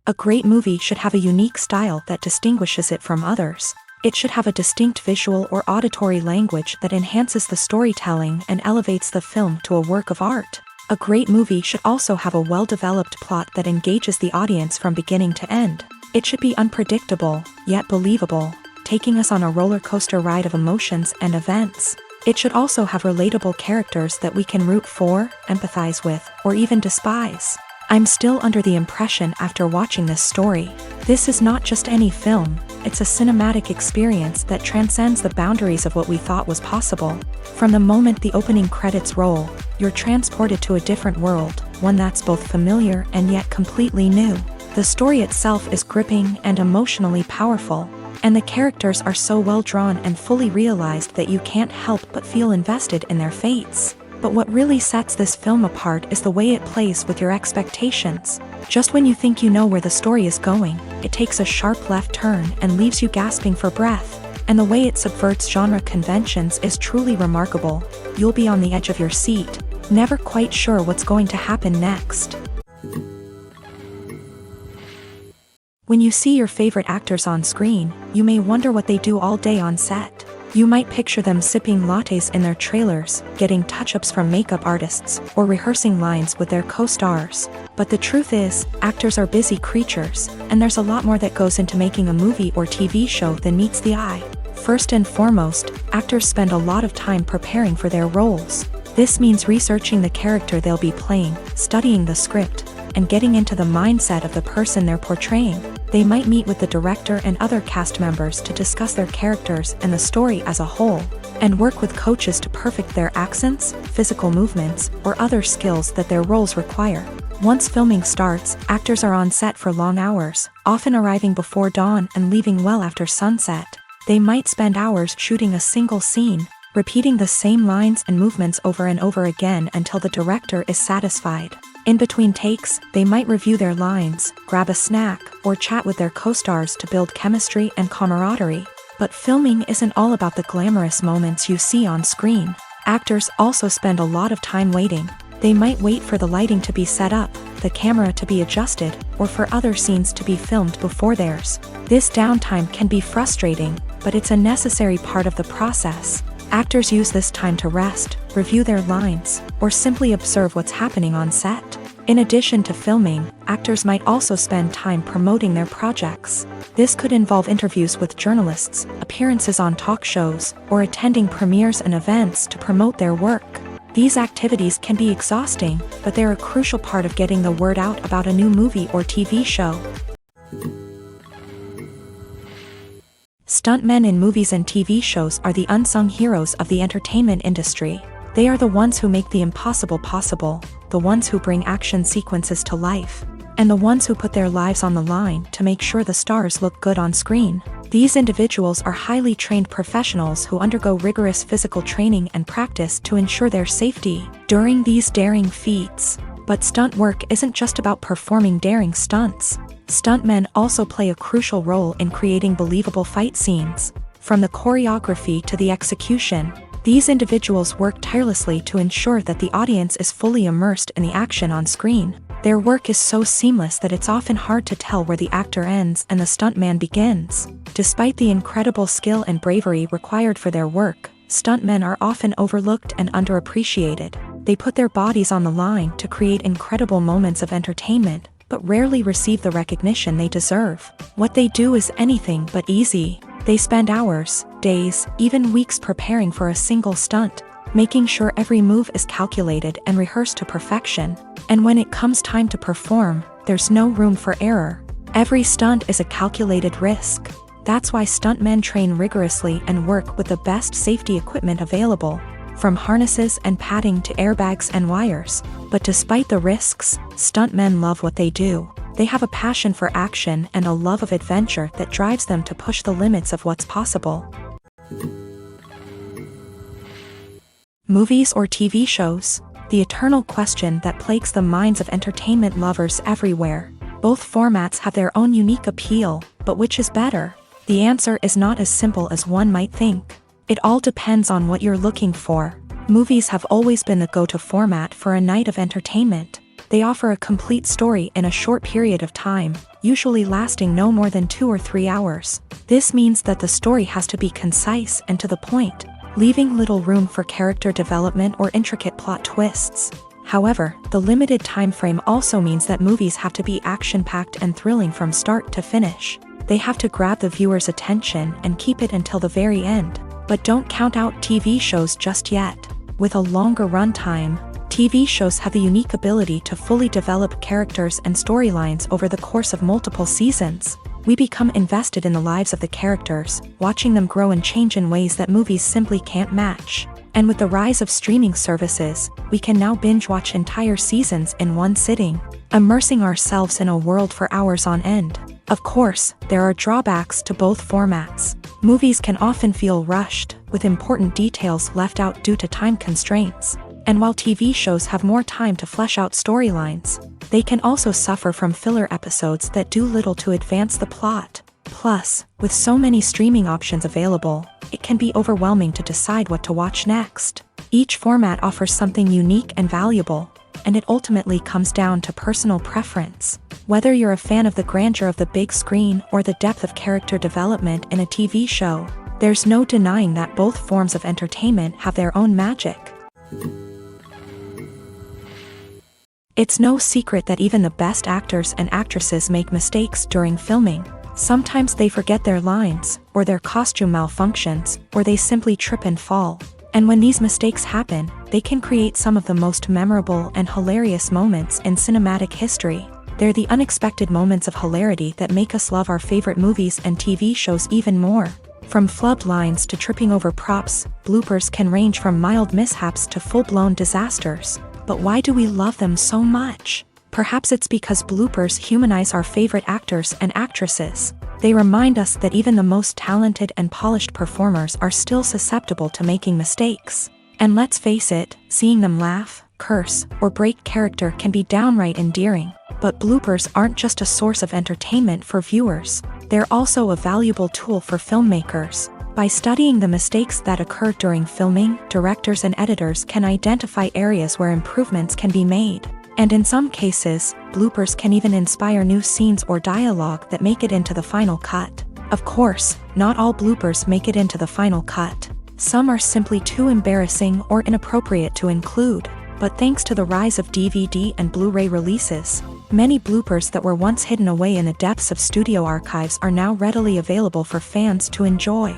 A great movie should have a unique style that distinguishes it from others. It should have a distinct visual or auditory language that enhances the storytelling and elevates the film to a work of art. A great movie should also have a well-developed plot that engages the audience from beginning to end. It should be unpredictable, yet believable, taking us on a roller coaster ride of emotions and events. It should also have relatable characters that we can root for, empathize with, or even despise. I'm still under the impression after watching this story. This is not just any film, it's a cinematic experience that transcends the boundaries of what we thought was possible. From the moment the opening credits roll, you're transported to a different world, one that's both familiar and yet completely new. The story itself is gripping and emotionally powerful, and the characters are so well drawn and fully realized that you can't help but feel invested in their fates. But what really sets this film apart is the way it plays with your expectations. Just when you think you know where the story is going, it takes a sharp left turn and leaves you gasping for breath. And the way it subverts genre conventions is truly remarkable. You'll be on the edge of your seat, never quite sure what's going to happen next. When you see your favorite actors on screen, you may wonder what they do all day on set. You might picture them sipping lattes in their trailers, getting touch-ups from makeup artists, or rehearsing lines with their co-stars. But the truth is, actors are busy creatures, and there's a lot more that goes into making a movie or TV show than meets the eye. First and foremost, actors spend a lot of time preparing for their roles. This means researching the character they'll be playing, studying the script, and getting into the mindset of the person they're portraying. They might meet with the director and other cast members to discuss their characters and the story as a whole, and work with coaches to perfect their accents, physical movements, or other skills that their roles require. Once filming starts, actors are on set for long hours, often arriving before dawn and leaving well after sunset. They might spend hours shooting a single scene, repeating the same lines and movements over and over again until the director is satisfied. In between takes, they might review their lines, grab a snack, or chat with their co-stars to build chemistry and camaraderie. But filming isn't all about the glamorous moments you see on screen. Actors also spend a lot of time waiting. They might wait for the lighting to be set up, the camera to be adjusted, or for other scenes to be filmed before theirs. This downtime can be frustrating, but it's a necessary part of the process. Actors use this time to rest, review their lines, or simply observe what's happening on set. In addition to filming, actors might also spend time promoting their projects. This could involve interviews with journalists, appearances on talk shows, or attending premieres and events to promote their work. These activities can be exhausting, but they're a crucial part of getting the word out about a new movie or TV show. Stuntmen in movies and TV shows are the unsung heroes of the entertainment industry. They are the ones who make the impossible possible, the ones who bring action sequences to life, and the ones who put their lives on the line to make sure the stars look good on screen. These individuals are highly trained professionals who undergo rigorous physical training and practice to ensure their safety during these daring feats. But stunt work isn't just about performing daring stunts. Stuntmen also play a crucial role in creating believable fight scenes. From the choreography to the execution, these individuals work tirelessly to ensure that the audience is fully immersed in the action on screen. Their work is so seamless that it's often hard to tell where the actor ends and the stuntman begins. Despite the incredible skill and bravery required for their work, stuntmen are often overlooked and underappreciated. They put their bodies on the line to create incredible moments of entertainment, but rarely receive the recognition they deserve. What they do is anything but easy. They spend hours, days, even weeks preparing for a single stunt, making sure every move is calculated and rehearsed to perfection. And when it comes time to perform, there's no room for error. Every stunt is a calculated risk. That's why stuntmen train rigorously and work with the best safety equipment available, from harnesses and padding to airbags and wires. But despite the risks, stuntmen love what they do. They have a passion for action and a love of adventure that drives them to push the limits of what's possible. Movies or TV shows? The eternal question that plagues the minds of entertainment lovers everywhere. Both formats have their own unique appeal, but which is better? The answer is not as simple as one might think. It all depends on what you're looking for. Movies have always been the go-to format for a night of entertainment. They offer a complete story in a short period of time, usually lasting no more than 2 or 3 hours. This means that the story has to be concise and to the point, leaving little room for character development or intricate plot twists. However, the limited time frame also means that movies have to be action-packed and thrilling from start to finish. They have to grab the viewer's attention and keep it until the very end. But don't count out TV shows just yet. With a longer runtime, TV shows have the unique ability to fully develop characters and storylines over the course of multiple seasons. We become invested in the lives of the characters, watching them grow and change in ways that movies simply can't match. And with the rise of streaming services, we can now binge-watch entire seasons in one sitting, immersing ourselves in a world for hours on end. Of course, there are drawbacks to both formats. Movies can often feel rushed, with important details left out due to time constraints. And while TV shows have more time to flesh out storylines, they can also suffer from filler episodes that do little to advance the plot. Plus, with so many streaming options available, it can be overwhelming to decide what to watch next. Each format offers something unique and valuable, and it ultimately comes down to personal preference. Whether you're a fan of the grandeur of the big screen or the depth of character development in a TV show, there's no denying that both forms of entertainment have their own magic. It's no secret that even the best actors and actresses make mistakes during filming. Sometimes they forget their lines, or their costume malfunctions, or they simply trip and fall. And when these mistakes happen, they can create some of the most memorable and hilarious moments in cinematic history. They're the unexpected moments of hilarity that make us love our favorite movies and TV shows even more. From flubbed lines to tripping over props, bloopers can range from mild mishaps to full-blown disasters. But why do we love them so much? Perhaps it's because bloopers humanize our favorite actors and actresses. They remind us that even the most talented and polished performers are still susceptible to making mistakes. And let's face it, seeing them laugh, curse, or break character can be downright endearing. But bloopers aren't just a source of entertainment for viewers. They're also a valuable tool for filmmakers. By studying the mistakes that occur during filming, directors and editors can identify areas where improvements can be made. And in some cases, bloopers can even inspire new scenes or dialogue that make it into the final cut. Of course, not all bloopers make it into the final cut. Some are simply too embarrassing or inappropriate to include. But thanks to the rise of DVD and Blu-ray releases, many bloopers that were once hidden away in the depths of studio archives are now readily available for fans to enjoy.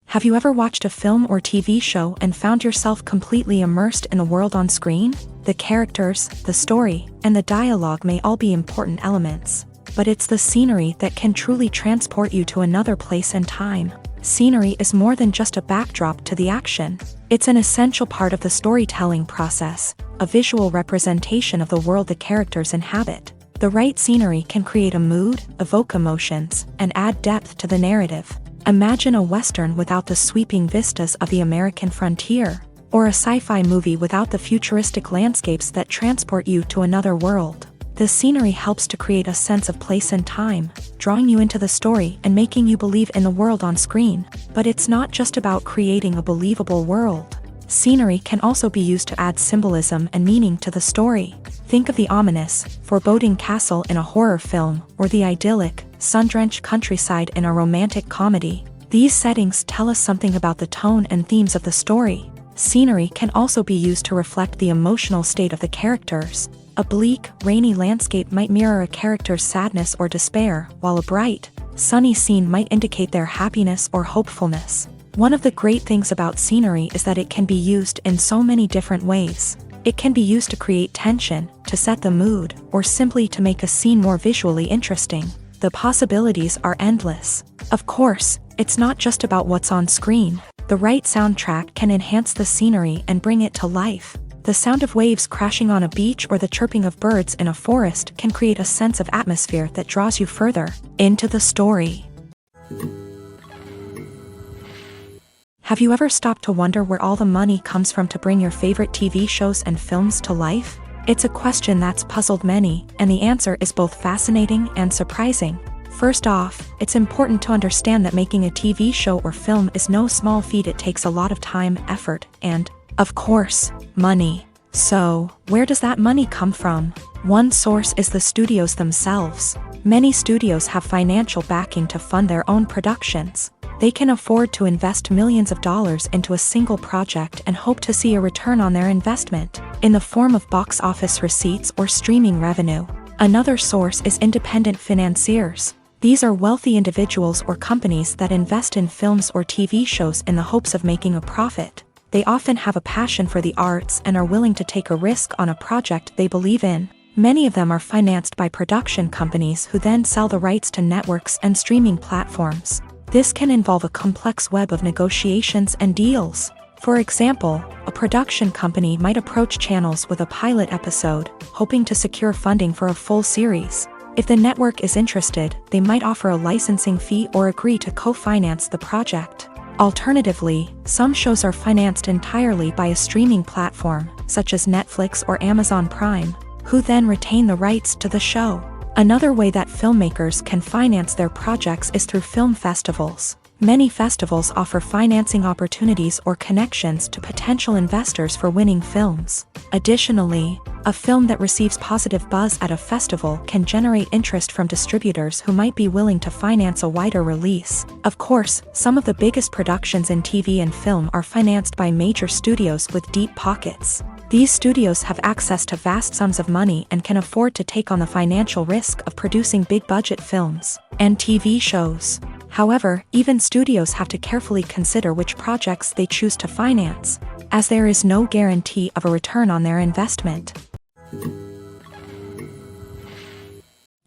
Have you ever watched a film or TV show and found yourself completely immersed in the world on screen? The characters, the story, and the dialogue may all be important elements, but it's the scenery that can truly transport you to another place and time. Scenery is more than just a backdrop to the action. It's an essential part of the storytelling process, a visual representation of the world the characters inhabit. The right scenery can create a mood, evoke emotions, and add depth to the narrative. Imagine a Western without the sweeping vistas of the American frontier, or a sci-fi movie without the futuristic landscapes that transport you to another world. The scenery helps to create a sense of place and time, drawing you into the story and making you believe in the world on screen. But it's not just about creating a believable world. Scenery can also be used to add symbolism and meaning to the story. Think of the ominous, foreboding castle in a horror film, or the idyllic, sun-drenched countryside in a romantic comedy. These settings tell us something about the tone and themes of the story. Scenery can also be used to reflect the emotional state of the characters. A bleak, rainy landscape might mirror a character's sadness or despair, while a bright, sunny scene might indicate their happiness or hopefulness. One of the great things about scenery is that it can be used in so many different ways. It can be used to create tension, to set the mood, or simply to make a scene more visually interesting. The possibilities are endless. Of course, it's not just about what's on screen. The right soundtrack can enhance the scenery and bring it to life. The sound of waves crashing on a beach or the chirping of birds in a forest can create a sense of atmosphere that draws you further into the story. Have you ever stopped to wonder where all the money comes from to bring your favorite TV shows and films to life? It's a question that's puzzled many, and the answer is both fascinating and surprising. First off, it's important to understand that making a TV show or film is no small feat. It takes a lot of time, effort, and Of course, money. So, where does that money come from? One source is the studios themselves. Many studios have financial backing to fund their own productions. They can afford to invest millions of dollars into a single project and hope to see a return on their investment, in the form of box office receipts or streaming revenue. Another source is independent financiers. These are wealthy individuals or companies that invest in films or TV shows in the hopes of making a profit. They often have a passion for the arts and are willing to take a risk on a project they believe in. Many of them are financed by production companies who then sell the rights to networks and streaming platforms. This can involve a complex web of negotiations and deals. For example, a production company might approach channels with a pilot episode, hoping to secure funding for a full series. If the network is interested, they might offer a licensing fee or agree to co-finance the project. Alternatively, some shows are financed entirely by a streaming platform, such as Netflix or Amazon Prime, who then retain the rights to the show. Another way that filmmakers can finance their projects is through film festivals. Many festivals offer financing opportunities or connections to potential investors for winning films. Additionally, a film that receives positive buzz at a festival can generate interest from distributors who might be willing to finance a wider release. Of course, some of the biggest productions in TV and film are financed by major studios with deep pockets. These studios have access to vast sums of money and can afford to take on the financial risk of producing big-budget films and TV shows. However, even studios have to carefully consider which projects they choose to finance, as there is no guarantee of a return on their investment.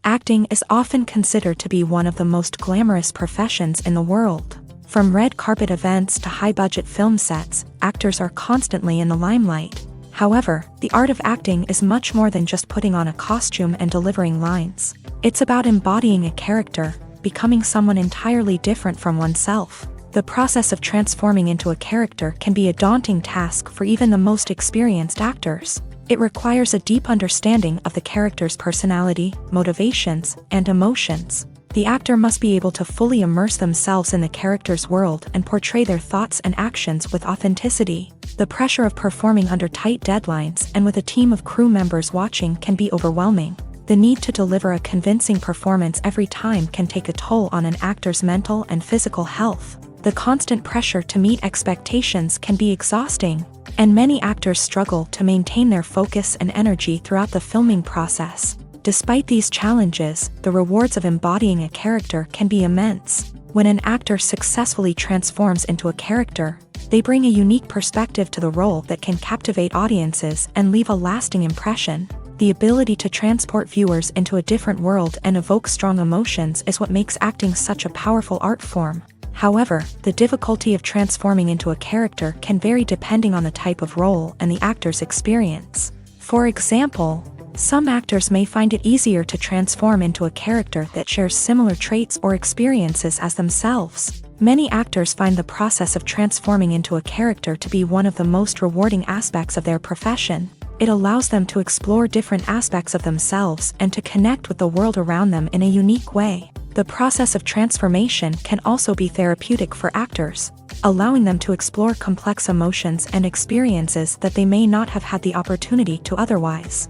Acting is often considered to be one of the most glamorous professions in the world. From red carpet events to high-budget film sets, actors are constantly in the limelight. However, the art of acting is much more than just putting on a costume and delivering lines. It's about embodying a character, becoming someone entirely different from oneself. The process of transforming into a character can be a daunting task for even the most experienced actors. It requires a deep understanding of the character's personality, motivations, and emotions. The actor must be able to fully immerse themselves in the character's world and portray their thoughts and actions with authenticity. The pressure of performing under tight deadlines and with a team of crew members watching can be overwhelming. The need to deliver a convincing performance every time can take a toll on an actor's mental and physical health. The constant pressure to meet expectations can be exhausting, and many actors struggle to maintain their focus and energy throughout the filming process. Despite these challenges, the rewards of embodying a character can be immense. When an actor successfully transforms into a character, they bring a unique perspective to the role that can captivate audiences and leave a lasting impression. The ability to transport viewers into a different world and evoke strong emotions is what makes acting such a powerful art form. However, the difficulty of transforming into a character can vary depending on the type of role and the actor's experience. For example, some actors may find it easier to transform into a character that shares similar traits or experiences as themselves. Many actors find the process of transforming into a character to be one of the most rewarding aspects of their profession. It allows them to explore different aspects of themselves and to connect with the world around them in a unique way. The process of transformation can also be therapeutic for actors, allowing them to explore complex emotions and experiences that they may not have had the opportunity to otherwise.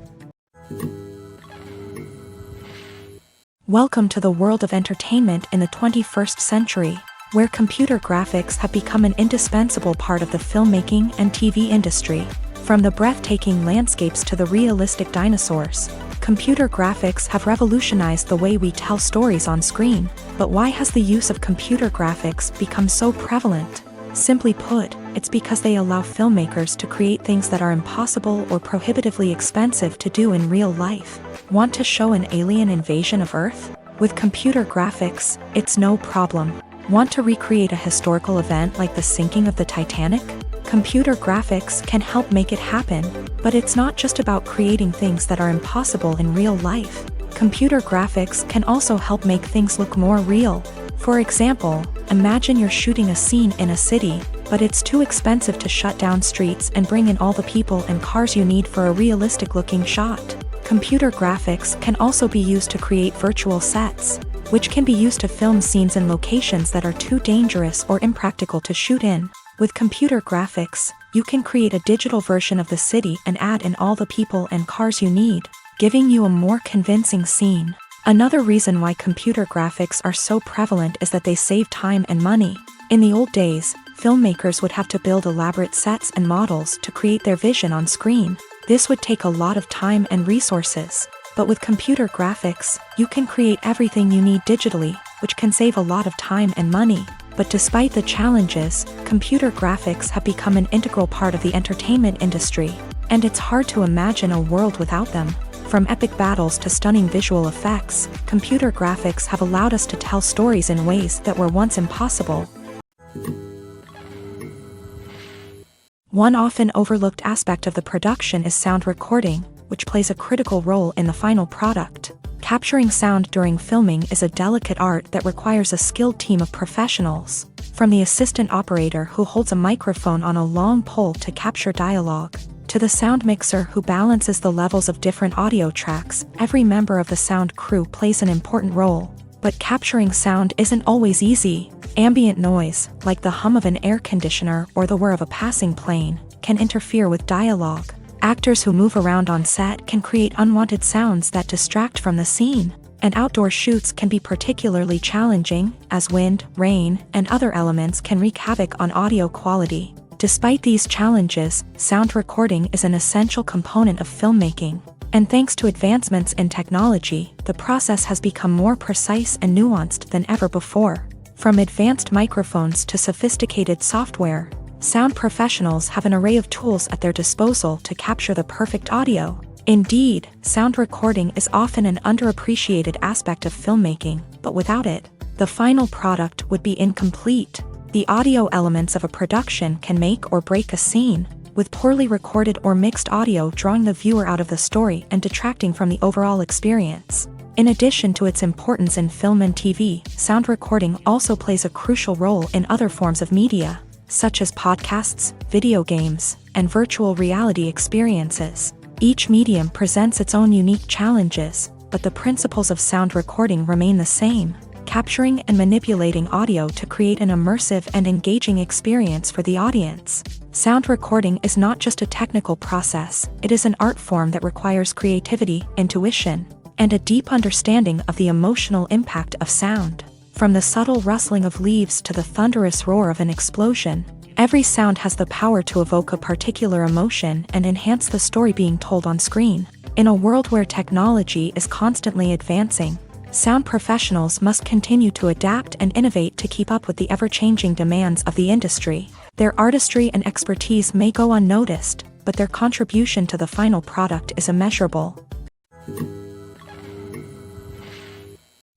Welcome to the world of entertainment in the 21st century, where computer graphics have become an indispensable part of the filmmaking and TV industry. From the breathtaking landscapes to the realistic dinosaurs, computer graphics have revolutionized the way we tell stories on screen. But why has the use of computer graphics become so prevalent? Simply put, it's because they allow filmmakers to create things that are impossible or prohibitively expensive to do in real life. Want to show an alien invasion of Earth? With computer graphics, it's no problem. Want to recreate a historical event like the sinking of the Titanic? Computer graphics can help make it happen, but it's not just about creating things that are impossible in real life. Computer graphics can also help make things look more real. For example, imagine you're shooting a scene in a city, but it's too expensive to shut down streets and bring in all the people and cars you need for a realistic-looking shot. Computer graphics can also be used to create virtual sets, which can be used to film scenes in locations that are too dangerous or impractical to shoot in. With computer graphics, You can create a digital version of the city and add in all the people and cars you need, giving you a more convincing scene. Another reason why computer graphics are so prevalent is that they save time and money. In the old days, filmmakers would have to build elaborate sets and models to create their vision on screen. This would take a lot of time and resources. But with computer graphics, you can create everything you need digitally, which can save a lot of time and money. But despite the challenges, computer graphics have become an integral part of the entertainment industry, and it's hard to imagine a world without them. From epic battles to stunning visual effects, computer graphics have allowed us to tell stories in ways that were once impossible. One often overlooked aspect of the production is sound recording, which plays a critical role in the final product. Capturing sound during filming is a delicate art that requires a skilled team of professionals. From the assistant operator who holds a microphone on a long pole to capture dialogue, to the sound mixer who balances the levels of different audio tracks, every member of the sound crew plays an important role. But capturing sound isn't always easy. Ambient noise, like the hum of an air conditioner or the whir of a passing plane, can interfere with dialogue. Actors who move around on set can create unwanted sounds that distract from the scene, and outdoor shoots can be particularly challenging, as wind, rain, and other elements can wreak havoc on audio quality. Despite these challenges, sound recording is an essential component of filmmaking, and thanks to advancements in technology, the process has become more precise and nuanced than ever before. From advanced microphones to sophisticated software, sound professionals have an array of tools at their disposal to capture the perfect audio. Indeed, sound recording is often an underappreciated aspect of filmmaking, but without it, the final product would be incomplete. The audio elements of a production can make or break a scene, with poorly recorded or mixed audio drawing the viewer out of the story and detracting from the overall experience. In addition to its importance in film and TV, sound recording also plays a crucial role in other forms of media, such as podcasts, video games, and virtual reality experiences. Each medium presents its own unique challenges, but the principles of sound recording remain the same, capturing and manipulating audio to create an immersive and engaging experience for the audience. Sound recording is not just a technical process, it is an art form that requires creativity, intuition, and a deep understanding of the emotional impact of sound. From the subtle rustling of leaves to the thunderous roar of an explosion, every sound has the power to evoke a particular emotion and enhance the story being told on screen. In a world where technology is constantly advancing, sound professionals must continue to adapt and innovate to keep up with the ever-changing demands of the industry. Their artistry and expertise may go unnoticed, but their contribution to the final product is immeasurable.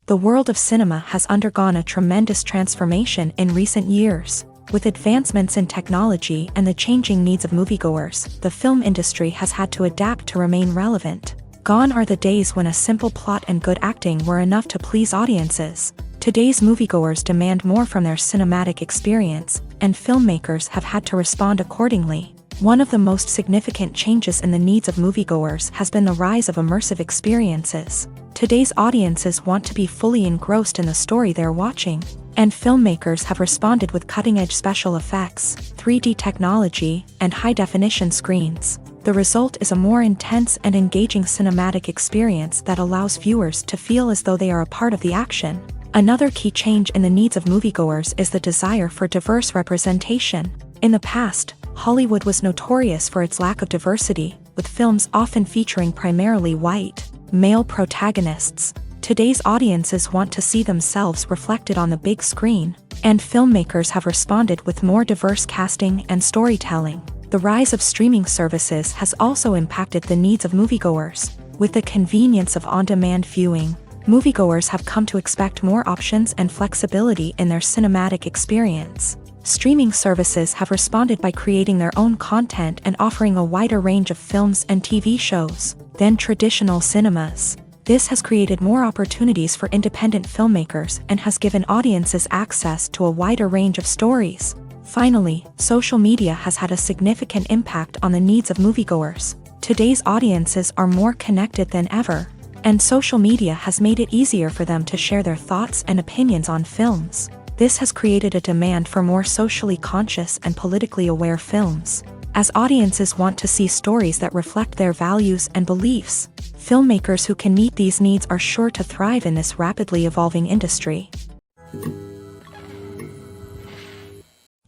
The world of cinema has undergone a tremendous transformation in recent years. With advancements in technology and the changing needs of moviegoers, the film industry has had to adapt to remain relevant. Gone are the days when a simple plot and good acting were enough to please audiences. Today's moviegoers demand more from their cinematic experience, and filmmakers have had to respond accordingly. One of the most significant changes in the needs of moviegoers has been the rise of immersive experiences. Today's audiences want to be fully engrossed in the story they're watching, and filmmakers have responded with cutting-edge special effects, 3D technology, and high-definition screens. The result is a more intense and engaging cinematic experience that allows viewers to feel as though they are a part of the action. Another key change in the needs of moviegoers is the desire for diverse representation. In the past, Hollywood was notorious for its lack of diversity, with films often featuring primarily white, male protagonists. Today's audiences want to see themselves reflected on the big screen, and filmmakers have responded with more diverse casting and storytelling. The rise of streaming services has also impacted the needs of moviegoers. With the convenience of on-demand viewing, moviegoers have come to expect more options and flexibility in their cinematic experience. Streaming services have responded by creating their own content and offering a wider range of films and TV shows than traditional cinemas. This has created more opportunities for independent filmmakers and has given audiences access to a wider range of stories. Finally, social media has had a significant impact on the needs of moviegoers. Today's audiences are more connected than ever, and social media has made it easier for them to share their thoughts and opinions on films. This has created a demand for more socially conscious and politically aware films. As audiences want to see stories that reflect their values and beliefs, filmmakers who can meet these needs are sure to thrive in this rapidly evolving industry.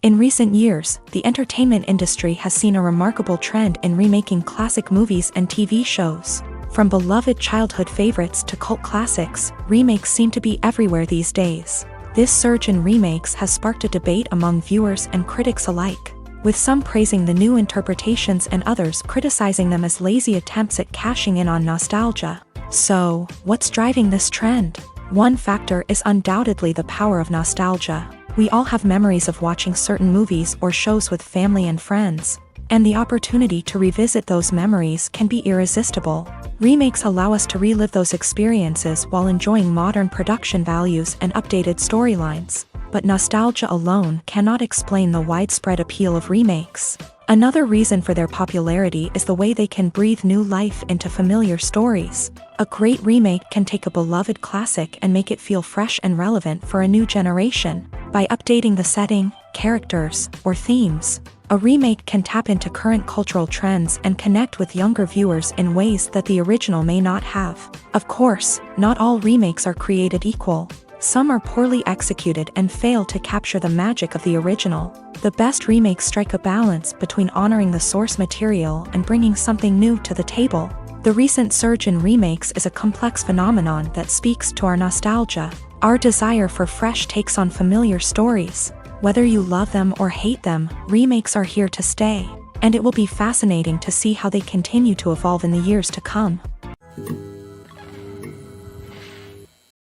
In recent years, the entertainment industry has seen a remarkable trend in remaking classic movies and TV shows. From beloved childhood favorites to cult classics, remakes seem to be everywhere these days. This surge in remakes has sparked a debate among viewers and critics alike, with some praising the new interpretations and others criticizing them as lazy attempts at cashing in on nostalgia. So, what's driving this trend? One factor is undoubtedly the power of nostalgia. We all have memories of watching certain movies or shows with family and friends, and the opportunity to revisit those memories can be irresistible. Remakes allow us to relive those experiences while enjoying modern production values and updated storylines. But nostalgia alone cannot explain the widespread appeal of remakes. Another reason for their popularity is the way they can breathe new life into familiar stories. A great remake can take a beloved classic and make it feel fresh and relevant for a new generation. By updating the setting, characters, or themes, a remake can tap into current cultural trends and connect with younger viewers in ways that the original may not have. Of course, not all remakes are created equal. Some are poorly executed and fail to capture the magic of the original. The best remakes strike a balance between honoring the source material and bringing something new to the table. The recent surge in remakes is a complex phenomenon that speaks to our nostalgia, our desire for fresh takes on familiar stories. Whether you love them or hate them, remakes are here to stay, and it will be fascinating to see how they continue to evolve in the years to come.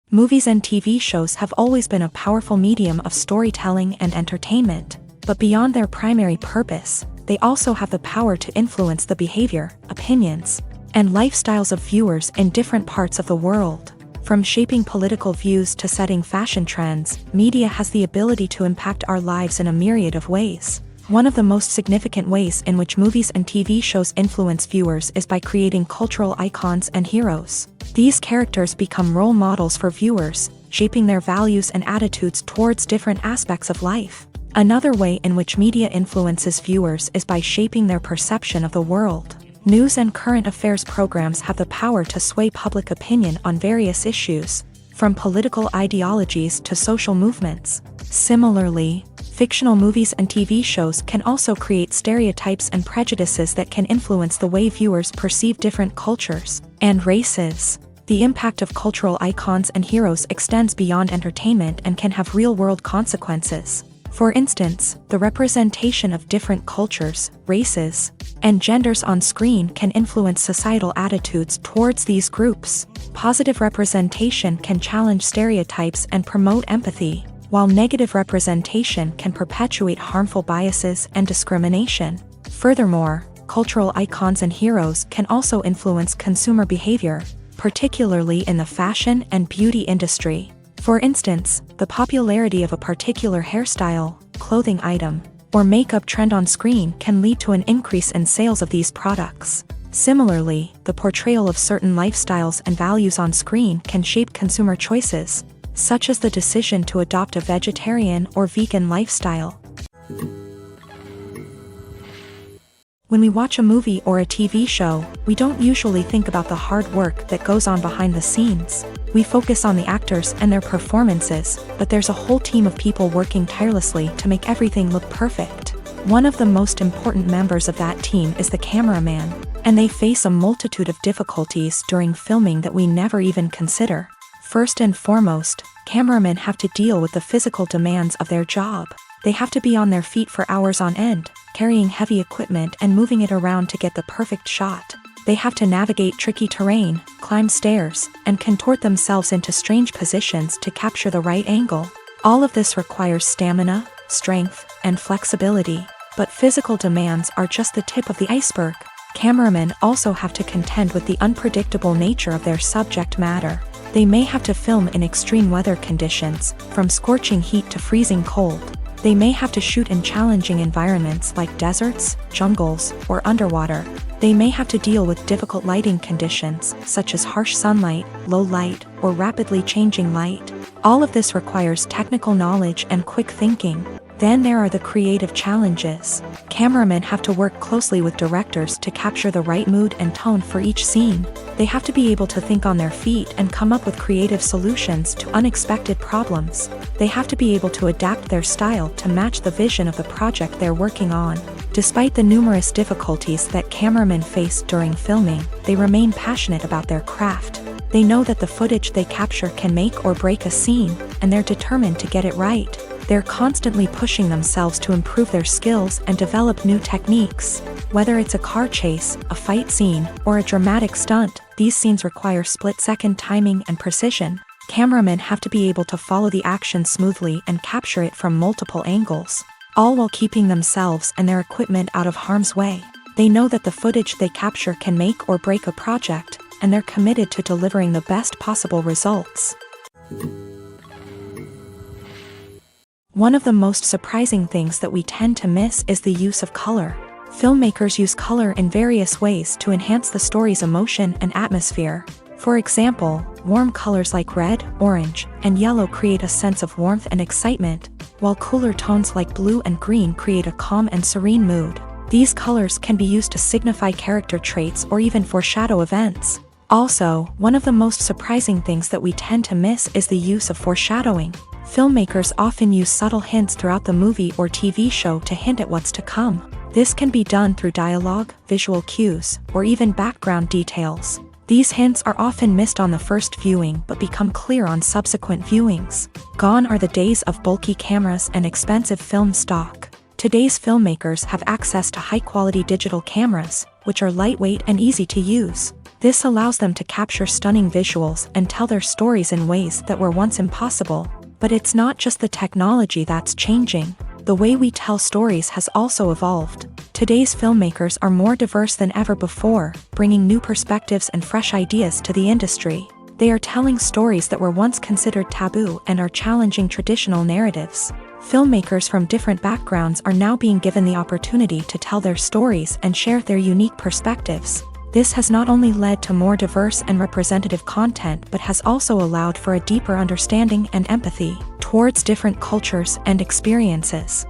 Movies and TV shows have always been a powerful medium of storytelling and entertainment, but beyond their primary purpose, they also have the power to influence the behavior, opinions, and lifestyles of viewers in different parts of the world. From shaping political views to setting fashion trends, media has the ability to impact our lives in a myriad of ways. One of the most significant ways in which movies and TV shows influence viewers is by creating cultural icons and heroes. These characters become role models for viewers, shaping their values and attitudes towards different aspects of life. Another way in which media influences viewers is by shaping their perception of the world. News and current affairs programs have the power to sway public opinion on various issues, from political ideologies to social movements. Similarly, fictional movies and TV shows can also create stereotypes and prejudices that can influence the way viewers perceive different cultures and races. The impact of cultural icons and heroes extends beyond entertainment and can have real-world consequences. For instance, the representation of different cultures, races, and genders on screen can influence societal attitudes towards these groups. Positive representation can challenge stereotypes and promote empathy, while negative representation can perpetuate harmful biases and discrimination. Furthermore, cultural icons and heroes can also influence consumer behavior, particularly in the fashion and beauty industry. For instance, the popularity of a particular hairstyle, clothing item, or makeup trend on screen can lead to an increase in sales of these products. Similarly, the portrayal of certain lifestyles and values on screen can shape consumer choices, such as the decision to adopt a vegetarian or vegan lifestyle. When we watch a movie or a TV show, we don't usually think about the hard work that goes on behind the scenes. We focus on the actors and their performances, but there's a whole team of people working tirelessly to make everything look perfect. One of the most important members of that team is the cameraman, and they face a multitude of difficulties during filming that we never even consider. First and foremost, cameramen have to deal with the physical demands of their job. They have to be on their feet for hours on end, carrying heavy equipment and moving it around to get the perfect shot. They have to navigate tricky terrain, climb stairs, and contort themselves into strange positions to capture the right angle. All of this requires stamina, strength, and flexibility. But physical demands are just the tip of the iceberg. Cameramen also have to contend with the unpredictable nature of their subject matter. They may have to film in extreme weather conditions, from scorching heat to freezing cold. They may have to shoot in challenging environments like deserts, jungles, or underwater. They may have to deal with difficult lighting conditions, such as harsh sunlight, low light, or rapidly changing light. All of this requires technical knowledge and quick thinking. Then there are the creative challenges. Cameramen have to work closely with directors to capture the right mood and tone for each scene. They have to be able to think on their feet and come up with creative solutions to unexpected problems. They have to be able to adapt their style to match the vision of the project they're working on. Despite the numerous difficulties that cameramen face during filming, they remain passionate about their craft. They know that the footage they capture can make or break a scene, and they're determined to get it right. They're constantly pushing themselves to improve their skills and develop new techniques. Whether it's a car chase, a fight scene, or a dramatic stunt, these scenes require split-second timing and precision. Cameramen have to be able to follow the action smoothly and capture it from multiple angles, all while keeping themselves and their equipment out of harm's way. They know that the footage they capture can make or break a project, and they're committed to delivering the best possible results. One of the most surprising things that we tend to miss is the use of color. Filmmakers use color in various ways to enhance the story's emotion and atmosphere. For example, warm colors like red, orange, and yellow create a sense of warmth and excitement, while cooler tones like blue and green create a calm and serene mood. These colors can be used to signify character traits or even foreshadow events. Also, one of the most surprising things that we tend to miss is the use of foreshadowing. Filmmakers often use subtle hints throughout the movie or TV show to hint at what's to come. This can be done through dialogue, visual cues, or even background details. These hints are often missed on the first viewing but become clear on subsequent viewings. Gone are the days of bulky cameras and expensive film stock. Today's filmmakers have access to high-quality digital cameras, which are lightweight and easy to use. This allows them to capture stunning visuals and tell their stories in ways that were once impossible. But it's not just the technology that's changing. The way we tell stories has also evolved. Today's filmmakers are more diverse than ever before, bringing new perspectives and fresh ideas to the industry. They are telling stories that were once considered taboo and are challenging traditional narratives. Filmmakers from different backgrounds are now being given the opportunity to tell their stories and share their unique perspectives. This has not only led to more diverse and representative content but has also allowed for a deeper understanding and empathy towards different cultures and experiences.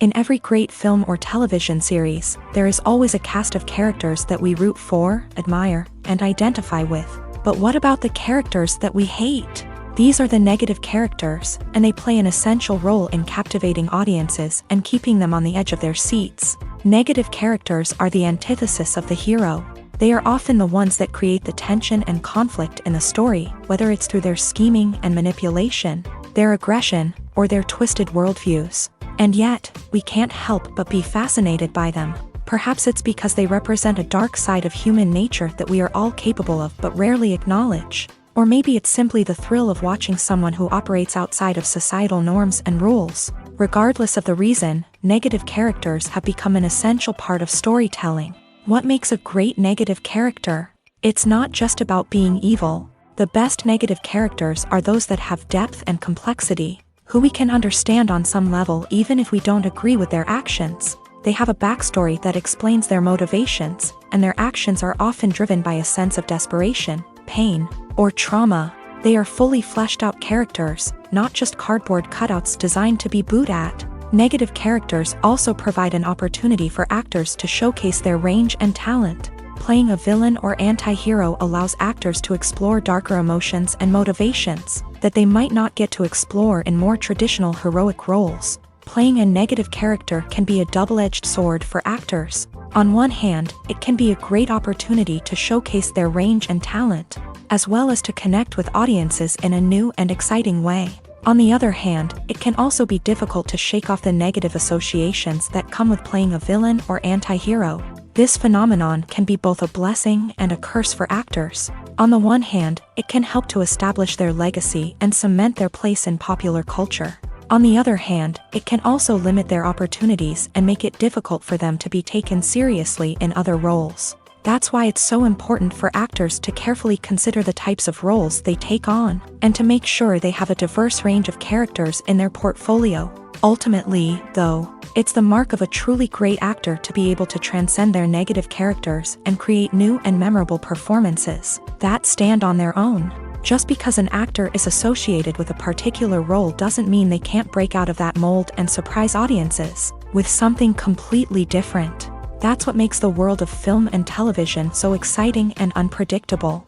In every great film or television series, there is always a cast of characters that we root for, admire, and identify with. But what about the characters that we hate? These are the negative characters, and they play an essential role in captivating audiences and keeping them on the edge of their seats. Negative characters are the antithesis of the hero. They are often the ones that create the tension and conflict in the story, whether it's through their scheming and manipulation, their aggression, or their twisted worldviews. And yet, we can't help but be fascinated by them. Perhaps it's because they represent a dark side of human nature that we are all capable of but rarely acknowledge. Or maybe it's simply the thrill of watching someone who operates outside of societal norms and rules. Regardless of the reason, negative characters have become an essential part of storytelling. What makes a great negative character? It's not just about being evil. The best negative characters are those that have depth and complexity, who we can understand on some level even if we don't agree with their actions. They have a backstory that explains their motivations, and their actions are often driven by a sense of desperation, pain, or trauma. They are fully fleshed out characters, not just cardboard cutouts designed to be booed at. Negative characters also provide an opportunity for actors to showcase their range and talent. Playing a villain or anti-hero allows actors to explore darker emotions and motivations that they might not get to explore in more traditional heroic roles. Playing a negative character can be a double-edged sword for actors. On one hand, it can be a great opportunity to showcase their range and talent, as well as to connect with audiences in a new and exciting way. On the other hand, it can also be difficult to shake off the negative associations that come with playing a villain or anti-hero. This phenomenon can be both a blessing and a curse for actors. On the one hand, it can help to establish their legacy and cement their place in popular culture. On the other hand, it can also limit their opportunities and make it difficult for them to be taken seriously in other roles. That's why it's so important for actors to carefully consider the types of roles they take on, and to make sure they have a diverse range of characters in their portfolio. Ultimately, though, it's the mark of a truly great actor to be able to transcend their negative characters and create new and memorable performances that stand on their own. Just because an actor is associated with a particular role doesn't mean they can't break out of that mold and surprise audiences with something completely different. That's what makes the world of film and television so exciting and unpredictable.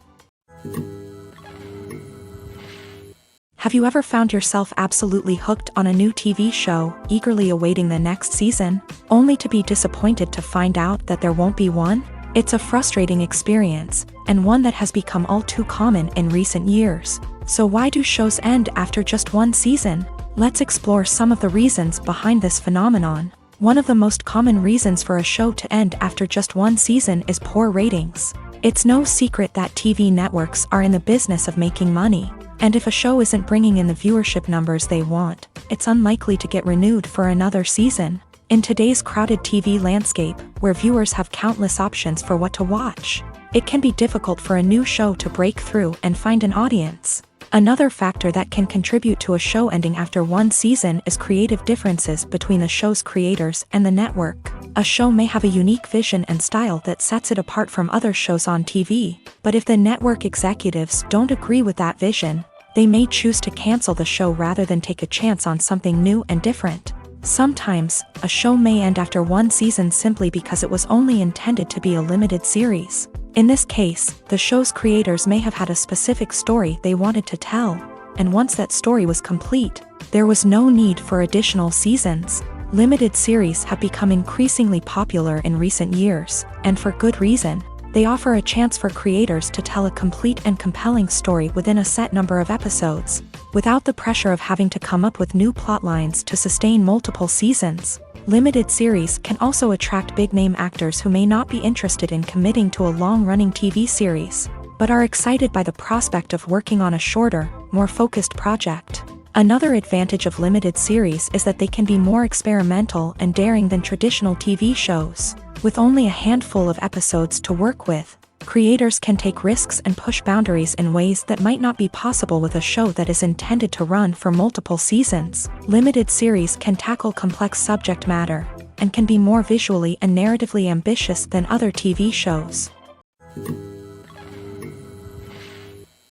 Have you ever found yourself absolutely hooked on a new TV show, eagerly awaiting the next season, only to be disappointed to find out that there won't be one? It's a frustrating experience, and one that has become all too common in recent years. So why do shows end after just one season? Let's explore some of the reasons behind this phenomenon. One of the most common reasons for a show to end after just one season is poor ratings. It's no secret that TV networks are in the business of making money. And if a show isn't bringing in the viewership numbers they want, it's unlikely to get renewed for another season. In today's crowded TV landscape, where viewers have countless options for what to watch, it can be difficult for a new show to break through and find an audience. Another factor that can contribute to a show ending after one season is creative differences between the show's creators and the network. A show may have a unique vision and style that sets it apart from other shows on TV, but if the network executives don't agree with that vision, they may choose to cancel the show rather than take a chance on something new and different. Sometimes, a show may end after one season simply because it was only intended to be a limited series. In this case, the show's creators may have had a specific story they wanted to tell, and once that story was complete, there was no need for additional seasons. Limited series have become increasingly popular in recent years, and for good reason. They offer a chance for creators to tell a complete and compelling story within a set number of episodes, without the pressure of having to come up with new plotlines to sustain multiple seasons. Limited series can also attract big-name actors who may not be interested in committing to a long-running TV series, but are excited by the prospect of working on a shorter, more focused project. Another advantage of limited series is that they can be more experimental and daring than traditional TV shows. With only a handful of episodes to work with, creators can take risks and push boundaries in ways that might not be possible with a show that is intended to run for multiple seasons. Limited series can tackle complex subject matter, and can be more visually and narratively ambitious than other TV shows.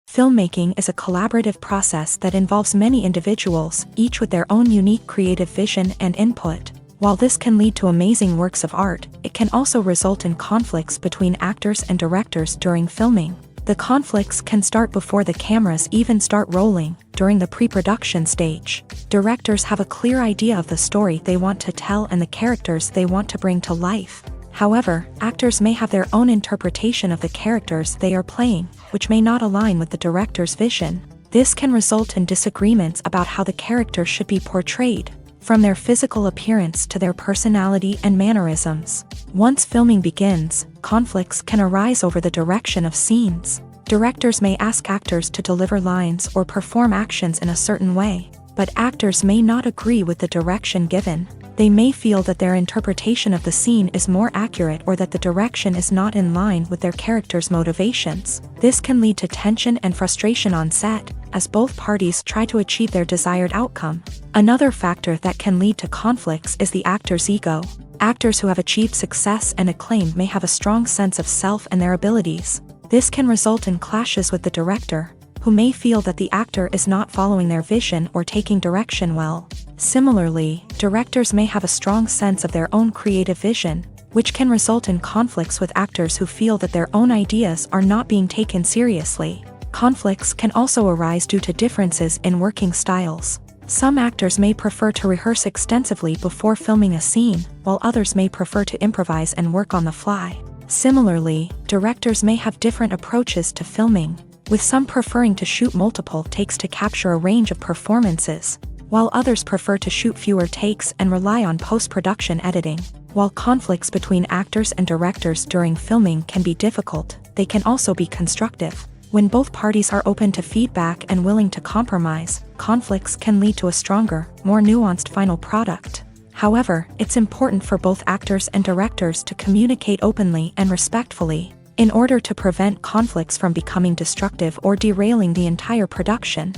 Filmmaking is a collaborative process that involves many individuals, each with their own unique creative vision and input. While this can lead to amazing works of art, it can also result in conflicts between actors and directors during filming. The conflicts can start before the cameras even start rolling, during the pre-production stage. Directors have a clear idea of the story they want to tell and the characters they want to bring to life. However, actors may have their own interpretation of the characters they are playing, which may not align with the director's vision. This can result in disagreements about how the character should be portrayed, from their physical appearance to their personality and mannerisms. Once filming begins, conflicts can arise over the direction of scenes. Directors may ask actors to deliver lines or perform actions in a certain way, but actors may not agree with the direction given. They may feel that their interpretation of the scene is more accurate or that the direction is not in line with their character's motivations. This can lead to tension and frustration on set, as both parties try to achieve their desired outcome. Another factor that can lead to conflicts is the actor's ego. Actors who have achieved success and acclaim may have a strong sense of self and their abilities. This can result in clashes with the director, who may feel that the actor is not following their vision or taking direction well. Similarly, directors may have a strong sense of their own creative vision, which can result in conflicts with actors who feel that their own ideas are not being taken seriously. Conflicts can also arise due to differences in working styles. Some actors may prefer to rehearse extensively before filming a scene, while others may prefer to improvise and work on the fly. Similarly, directors may have different approaches to filming, with some preferring to shoot multiple takes to capture a range of performances, while others prefer to shoot fewer takes and rely on post-production editing. While conflicts between actors and directors during filming can be difficult, they can also be constructive. When both parties are open to feedback and willing to compromise, conflicts can lead to a stronger, more nuanced final product. However, it's important for both actors and directors to communicate openly and respectfully, in order to prevent conflicts from becoming destructive or derailing the entire production.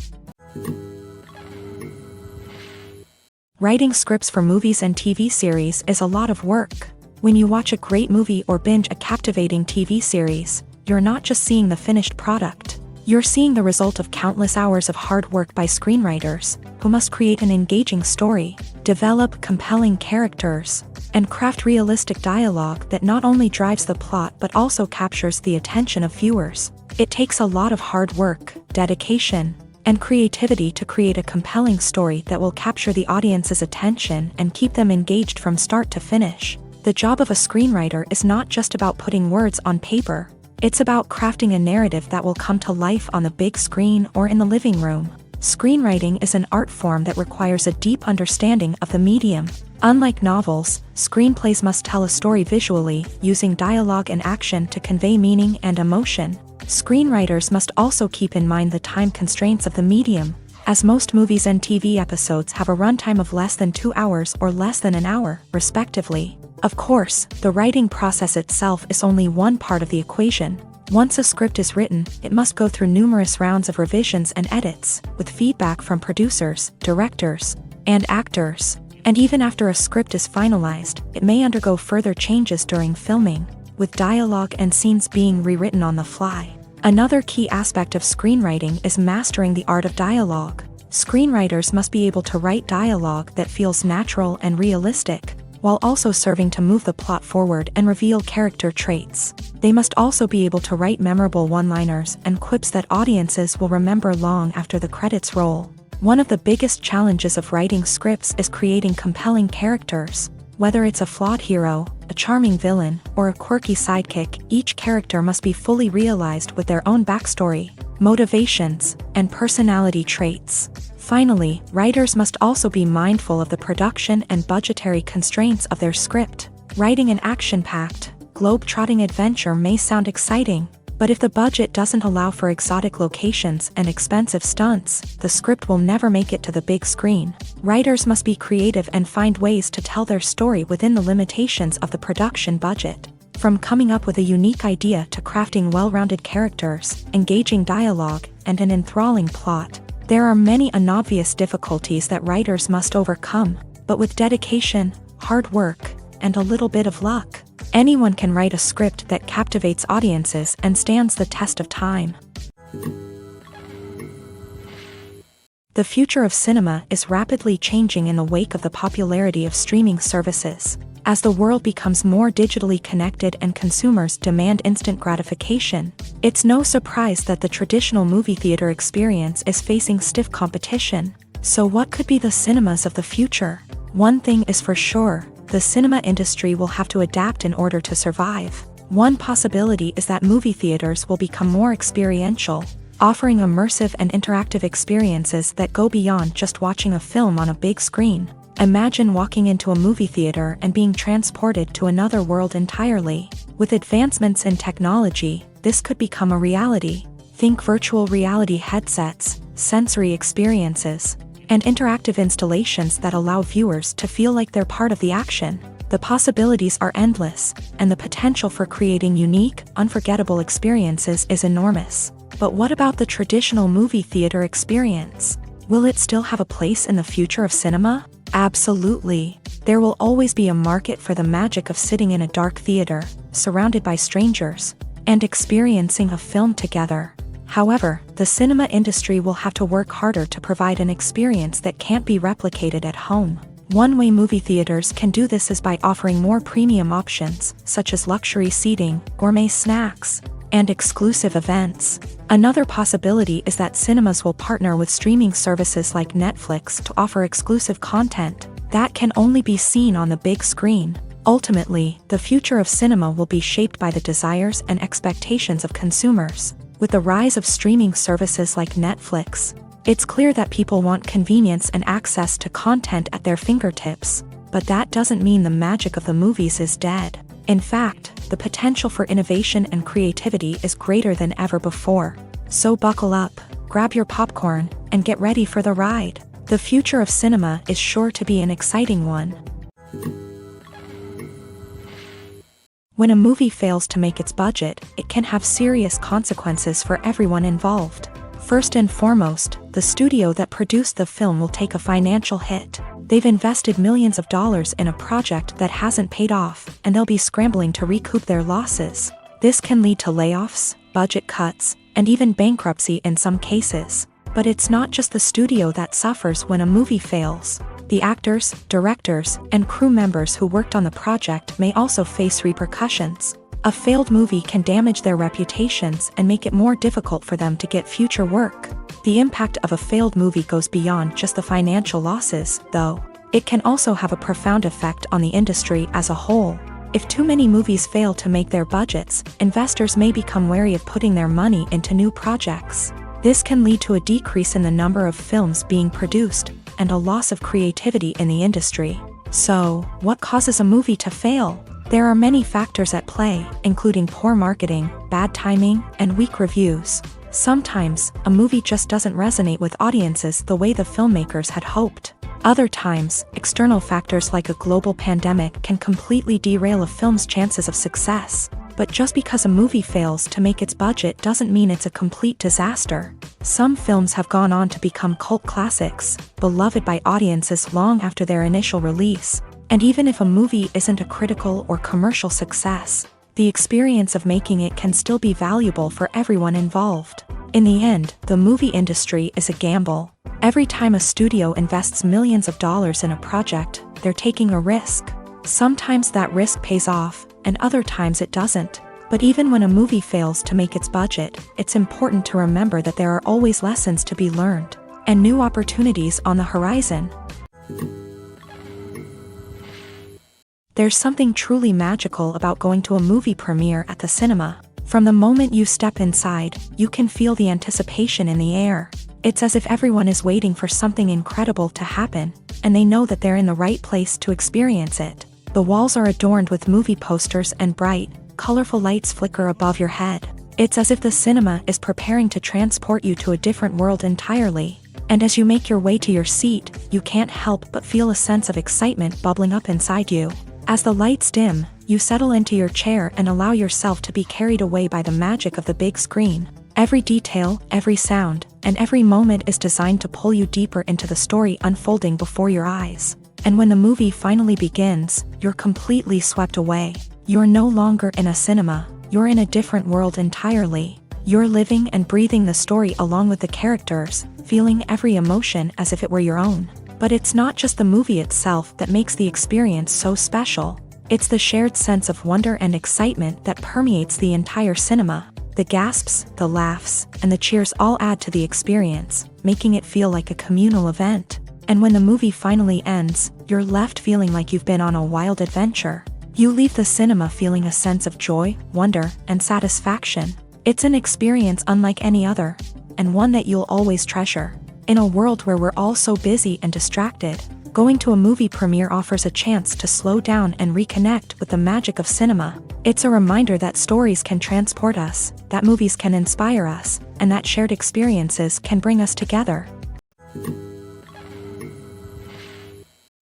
Writing scripts for movies and TV series is a lot of work. When you watch a great movie or binge a captivating TV series, you're not just seeing the finished product. You're seeing the result of countless hours of hard work by screenwriters, who must create an engaging story, develop compelling characters, and craft realistic dialogue that not only drives the plot but also captures the attention of viewers. It takes a lot of hard work, dedication, and creativity to create a compelling story that will capture the audience's attention and keep them engaged from start to finish. The job of a screenwriter is not just about putting words on paper. It's about crafting a narrative that will come to life on the big screen or in the living room. Screenwriting is an art form that requires a deep understanding of the medium. Unlike novels, screenplays must tell a story visually, using dialogue and action to convey meaning and emotion. Screenwriters must also keep in mind the time constraints of the medium, as most movies and TV episodes have a runtime of less than 2 hours or less than an hour, respectively. Of course, the writing process itself is only one part of the equation. Once a script is written, it must go through numerous rounds of revisions and edits, with feedback from producers, directors, and actors. And even after a script is finalized, it may undergo further changes during filming, with dialogue and scenes being rewritten on the fly. Another key aspect of screenwriting is mastering the art of dialogue. Screenwriters must be able to write dialogue that feels natural and realistic, while also serving to move the plot forward and reveal character traits. They must also be able to write memorable one-liners and quips that audiences will remember long after the credits roll. One of the biggest challenges of writing scripts is creating compelling characters. Whether it's a flawed hero, a charming villain, or a quirky sidekick, each character must be fully realized with their own backstory, motivations, and personality traits. Finally, writers must also be mindful of the production and budgetary constraints of their script. Writing an action-packed, globe-trotting adventure may sound exciting, but if the budget doesn't allow for exotic locations and expensive stunts, the script will never make it to the big screen. Writers must be creative and find ways to tell their story within the limitations of the production budget. From coming up with a unique idea to crafting well-rounded characters, engaging dialogue, and an enthralling plot, there are many unobvious difficulties that writers must overcome, but with dedication, hard work, and a little bit of luck, anyone can write a script that captivates audiences and stands the test of time. The future of cinema is rapidly changing in the wake of the popularity of streaming services. As the world becomes more digitally connected and consumers demand instant gratification, it's no surprise that the traditional movie theater experience is facing stiff competition. So what could be the cinemas of the future? One thing is for sure, the cinema industry will have to adapt in order to survive. One possibility is that movie theaters will become more experiential, offering immersive and interactive experiences that go beyond just watching a film on a big screen. Imagine walking into a movie theater and being transported to another world entirely. With advancements in technology, this could become a reality. Think virtual reality headsets, sensory experiences, and interactive installations that allow viewers to feel like they're part of the action. The possibilities are endless, and the potential for creating unique, unforgettable experiences is enormous. But what about the traditional movie theater experience? Will it still have a place in the future of cinema? Absolutely. There will always be a market for the magic of sitting in a dark theater, surrounded by strangers, and experiencing a film together. However, the cinema industry will have to work harder to provide an experience that can't be replicated at home. One way movie theaters can do this is by offering more premium options, such as luxury seating, gourmet snacks, and exclusive events. Another possibility is that cinemas will partner with streaming services like Netflix to offer exclusive content that can only be seen on the big screen. Ultimately, the future of cinema will be shaped by the desires and expectations of consumers. With the rise of streaming services like Netflix, it's clear that people want convenience and access to content at their fingertips. But that doesn't mean the magic of the movies is dead. In fact, the potential for innovation and creativity is greater than ever before. So buckle up, grab your popcorn, and get ready for the ride. The future of cinema is sure to be an exciting one. When a movie fails to make its budget, it can have serious consequences for everyone involved. First and foremost, the studio that produced the film will take a financial hit. They've invested millions of dollars in a project that hasn't paid off, and they'll be scrambling to recoup their losses. This can lead to layoffs, budget cuts, and even bankruptcy in some cases. But it's not just the studio that suffers when a movie fails. The actors, directors, and crew members who worked on the project may also face repercussions. A failed movie can damage their reputations and make it more difficult for them to get future work. The impact of a failed movie goes beyond just the financial losses, though. It can also have a profound effect on the industry as a whole. If too many movies fail to make their budgets, investors may become wary of putting their money into new projects. This can lead to a decrease in the number of films being produced, and a loss of creativity in the industry. So, what causes a movie to fail? There are many factors at play, including poor marketing, bad timing, and weak reviews. Sometimes, a movie just doesn't resonate with audiences the way the filmmakers had hoped. Other times, external factors like a global pandemic can completely derail a film's chances of success. But just because a movie fails to make its budget doesn't mean it's a complete disaster. Some films have gone on to become cult classics, beloved by audiences long after their initial release. And even if a movie isn't a critical or commercial success, the experience of making it can still be valuable for everyone involved. In the end, the movie industry is a gamble. Every time a studio invests millions of dollars in a project, they're taking a risk. Sometimes that risk pays off, and other times it doesn't. But even when a movie fails to make its budget, it's important to remember that there are always lessons to be learned, and new opportunities on the horizon. There's something truly magical about going to a movie premiere at the cinema. From the moment you step inside, you can feel the anticipation in the air. It's as if everyone is waiting for something incredible to happen, and they know that they're in the right place to experience it. The walls are adorned with movie posters and bright, colorful lights flicker above your head. It's as if the cinema is preparing to transport you to a different world entirely. And as you make your way to your seat, you can't help but feel a sense of excitement bubbling up inside you. As the lights dim, you settle into your chair and allow yourself to be carried away by the magic of the big screen. Every detail, every sound, and every moment is designed to pull you deeper into the story unfolding before your eyes. And when the movie finally begins, you're completely swept away. You're no longer in a cinema, you're in a different world entirely. You're living and breathing the story along with the characters, feeling every emotion as if it were your own. But it's not just the movie itself that makes the experience so special. It's the shared sense of wonder and excitement that permeates the entire cinema. The gasps, the laughs, and the cheers all add to the experience, making it feel like a communal event. And when the movie finally ends, you're left feeling like you've been on a wild adventure. You leave the cinema feeling a sense of joy, wonder, and satisfaction. It's an experience unlike any other, and one that you'll always treasure. In a world where we're all so busy and distracted, going to a movie premiere offers a chance to slow down and reconnect with the magic of cinema. It's a reminder that stories can transport us, that movies can inspire us, and that shared experiences can bring us together.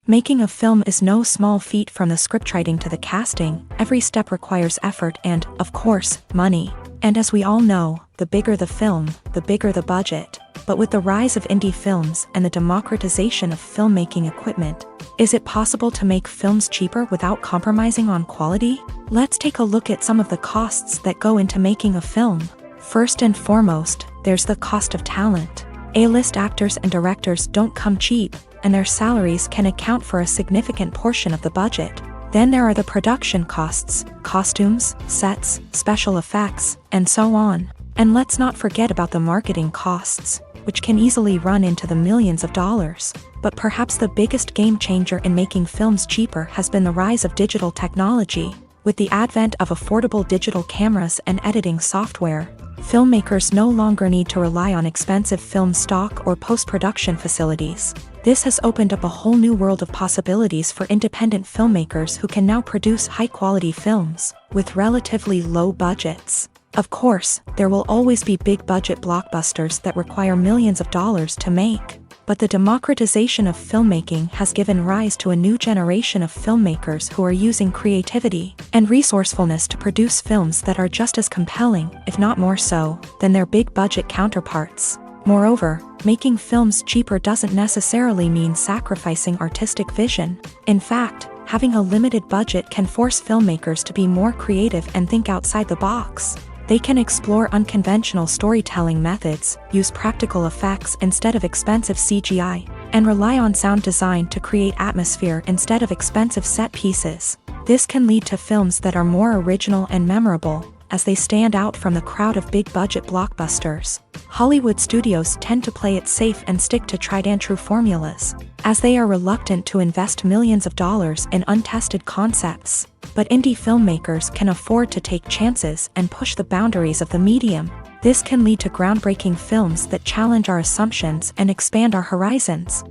Making a film is no small feat. From the scriptwriting to the casting, every step requires effort and, of course, money. And as we all know, the bigger the film, the bigger the budget. But with the rise of indie films and the democratization of filmmaking equipment, is it possible to make films cheaper without compromising on quality? Let's take a look at some of the costs that go into making a film. First and foremost, there's the cost of talent. A-list actors and directors don't come cheap, and their salaries can account for a significant portion of the budget. Then there are the production costs, costumes, sets, special effects, and so on. And let's not forget about the marketing costs, which can easily run into the millions of dollars. But perhaps the biggest game changer in making films cheaper has been the rise of digital technology. With the advent of affordable digital cameras and editing software, filmmakers no longer need to rely on expensive film stock or post-production facilities. This has opened up a whole new world of possibilities for independent filmmakers who can now produce high-quality films with relatively low budgets. Of course, there will always be big-budget blockbusters that require millions of dollars to make. But the democratization of filmmaking has given rise to a new generation of filmmakers who are using creativity and resourcefulness to produce films that are just as compelling, if not more so, than their big-budget counterparts. Moreover, making films cheaper doesn't necessarily mean sacrificing artistic vision. In fact, having a limited budget can force filmmakers to be more creative and think outside the box. They can explore unconventional storytelling methods, use practical effects instead of expensive CGI, and rely on sound design to create atmosphere instead of expensive set pieces. This can lead to films that are more original and memorable, as they stand out from the crowd of big-budget blockbusters. Hollywood studios tend to play it safe and stick to tried-and-true formulas, as they are reluctant to invest millions of dollars in untested concepts. But indie filmmakers can afford to take chances and push the boundaries of the medium. This can lead to groundbreaking films that challenge our assumptions and expand our horizons.